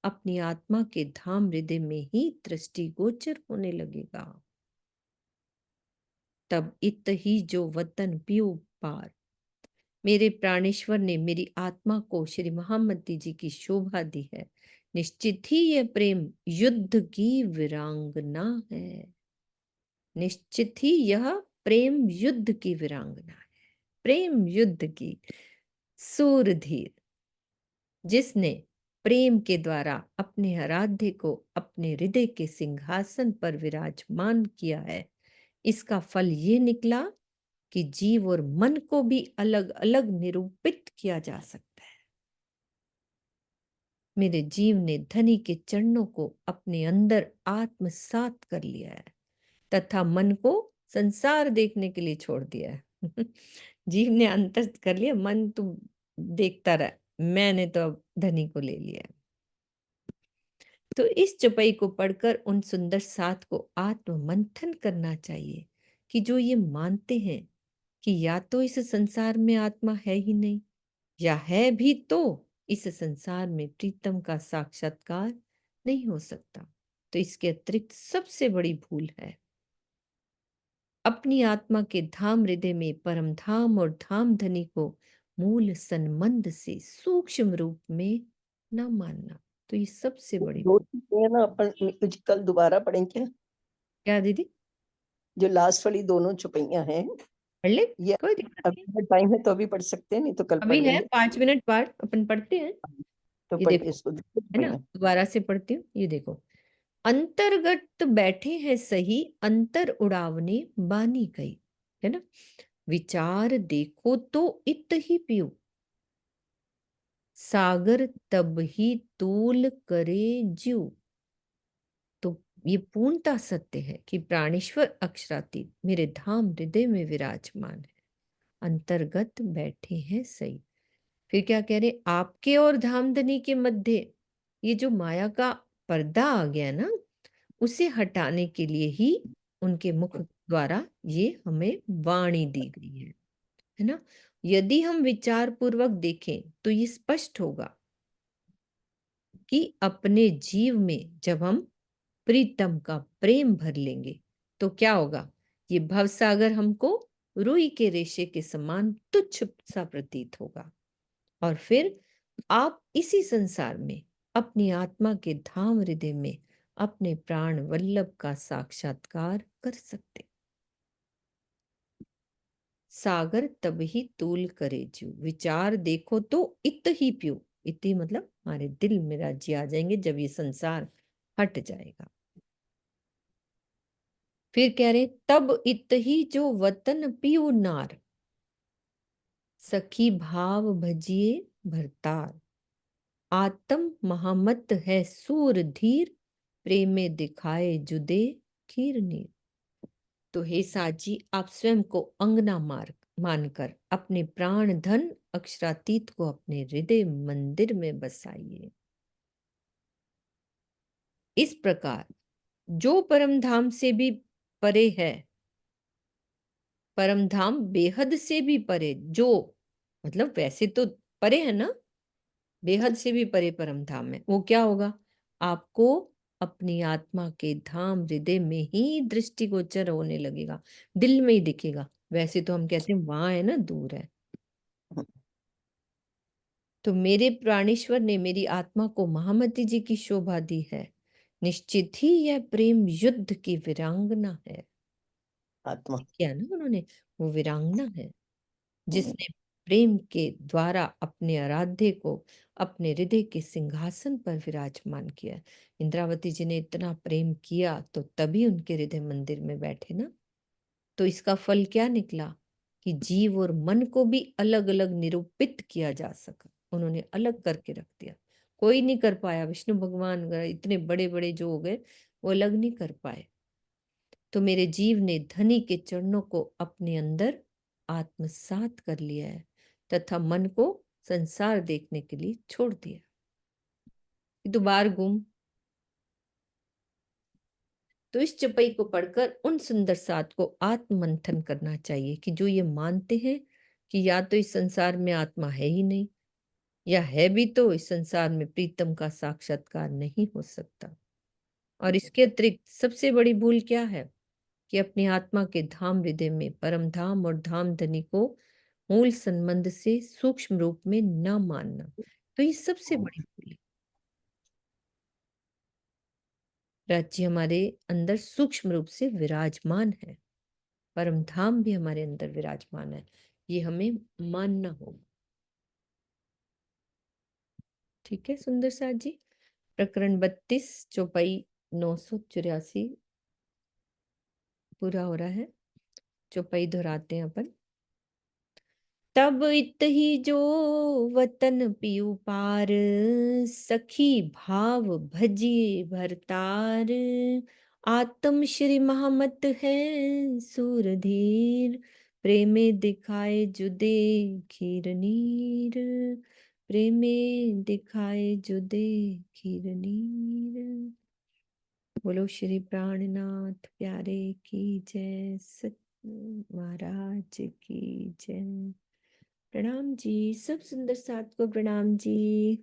अपनी आत्मा के धाम हृदय में ही दृष्टिगोचर होने लगेगा। तब इत ही जो वतन पियो पार, मेरे प्राणेश्वर ने मेरी आत्मा को श्री महामती जी की शोभा दी है। निश्चित ही यह प्रेम युद्ध की वीरांगना है, निश्चित ही यह प्रेम युद्ध की वीरांगना है, प्रेम युद्ध की सूरधीर, जिसने प्रेम के द्वारा अपने आराध्य को अपने हृदय के सिंहासन पर विराजमान किया है। इसका फल ये निकला कि जीव और मन को भी अलग अलग निरूपित किया जा सकता है। मेरे जीव ने धनी के चरणों को अपने अंदर आत्मसात कर लिया है तथा मन को संसार देखने के लिए छोड़ दिया है। जीव ने अंतर कर लिया, मन तो देखता रहा, मैंने तो अब धनी को ले लिया है। तो इस चौपाई को पढ़कर उन सुंदर साथ को आत्म मंथन करना चाहिए कि जो ये मानते हैं कि या तो इस संसार में आत्मा है ही नहीं, या है भी तो इस संसार में प्रीतम का साक्षात्कार नहीं हो सकता, तो इसके अतिरिक्त सबसे बड़ी भूल है अपनी आत्मा के धाम हृदय में परम धाम और धाम धनी को मूल संबंध से सूक्ष्म रूप में न मानना। तो ये सबसे बड़ी दो चीजें ना अपन कुछ कल दोबारा पढ़ेंगे। क्या दीदी? जो लास्ट वाली दोनों चौपाइयां हैं, पढ़ ले, ये कोई दिक्कत नहीं, अभी टाइम है तो अभी पढ़ सकते हैं, नहीं तो कल पढ़ अभी है लेंगे। 5 मिनट बाद अपन पढ़ते हैं। तो ये पढ़िए देखो, इसको, है ना, दोबारा से पढ़ती हूँ। ये देखो, अंतर्गत बैठे हैं सही, अंतर उड़ावने बानी कही, है ना। विचार देखो तो इत ही पियो, सागर तब ही तूल करे ज्यू। तो ये पूर्णता सत्य है कि प्राणेश्वर अक्षरातीत मेरे धाम हृदय में विराजमान है, अंतर्गत बैठे हैं सही। फिर क्या कह रहे, आपके और धामधनी के मध्य ये जो माया का पर्दा आ गया ना, उसे हटाने के लिए ही उनके मुख द्वारा ये हमें वाणी दी गई है ना। यदि हम विचार पूर्वक देखें तो ये स्पष्ट होगा कि अपने जीव में जब हम प्रीतम का प्रेम भर लेंगे तो क्या होगा, ये भवसागर हमको रुई के रेशे के समान तुच्छ सा प्रतीत होगा, और फिर आप इसी संसार में अपनी आत्मा के धाम हृदय में अपने प्राण वल्लभ का साक्षात्कार कर सकते। सागर तब ही तूल करे ज्यू, विचार देखो तो इत ही प्यू, इति मतलब हमारे दिल में राज्य आ जाएंगे जब ये संसार हट जाएगा। फिर कह रहे, तब इत ही जो वतन पियू नार, सखी भाव भजिए भरतार, आत्म महामत है सूर धीर, प्रेमे दिखाए जुदे खीर नीर। तो हे साजी, आप स्वयं को अंगना मानकर अपने प्राण धन अक्षरातीत को अपने हृदय मंदिर में बसाइए। इस प्रकार जो परम धाम से भी परे है, परम धाम बेहद से भी परे, जो मतलब वैसे तो परे है ना, बेहद से भी परे परम धाम में, वो क्या होगा? आपको अपनी आत्मा के धाम हृदय में ही दृष्टिगोचर होने लगेगा, दिल में ही दिखेगा। वैसे तो हम कहते हैं वहां है ना, दूर है। तो मेरे प्राणेश्वर ने मेरी आत्मा को महामती जी की शोभा दी है। निश्चित ही यह प्रेम युद्ध की वीरांगना है। आत्मा क्या ना उन्होंने, वो वीरांगना है जिसने प्रेम के द्वारा अपने आराध्य को अपने हृदय के सिंहासन पर विराजमान किया। इंद्रावती जी ने इतना प्रेम किया तो तभी उनके हृदय मंदिर में बैठे ना। तो इसका फल क्या निकला कि जीव और मन को भी अलग अलग निरूपित किया जा सका। उन्होंने अलग करके रख दिया, कोई नहीं कर पाया। विष्णु भगवान इतने बड़े बड़े जो हो गए, वो अलग नहीं कर पाए। तो मेरे जीव ने धनी के चरणों को अपने अंदर आत्मसात कर लिया है तथा मन को संसार देखने के लिए छोड़ दिया। तो बार गुम। तो इस चौपाई को पढ़कर उन सुंदर साथ को आत्ममंथन करना चाहिए कि जो ये मानते हैं कि या तो इस संसार में आत्मा है ही नहीं, या है भी तो इस संसार में प्रीतम का साक्षात्कार नहीं हो सकता। और इसके अतिरिक्त सबसे बड़ी भूल क्या है कि अपनी आत्मा के धाम हृदय में परम धाम और धाम धनी को मूल संबंध से सूक्ष्म रूप में न मानना। तो ये सबसे बड़ी भूल है। राज्य हमारे अंदर सूक्ष्म रूप से विराजमान है, परम धाम भी हमारे अंदर विराजमान है, ये हमें मानना होगा। ठीक है सुंदर साथ जी। प्रकरण 32 चौपाई 984 पूरा हो रहा है। चौपाई दोहराते हैं अपन। तब इत ही जो वतन पियु पार, सखी भाव भजिए भरतार, आत्म श्री महामत है सूरधीर, प्रेमे दिखाए जुदे खीर नीर, प्रेमे दिखाए जुदे खीर नीर। बोलो श्री प्राणनाथ प्यारे की जय, सत महाराज की जय। प्रणाम जी, सब सुंदर साथ को प्रणाम जी।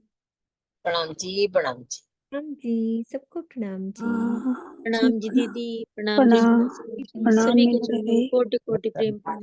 प्रणाम जी, प्रणाम जी, प्रणाम जी, सबको प्रणाम जी। हाँ, जी प्रणाम जी दीदी, प्रणाम जी प्रणाम माताश्री, प्रणाम सभी के मेरे चरणों में बड़े कोटि कोटि प्रेम प्रणाम।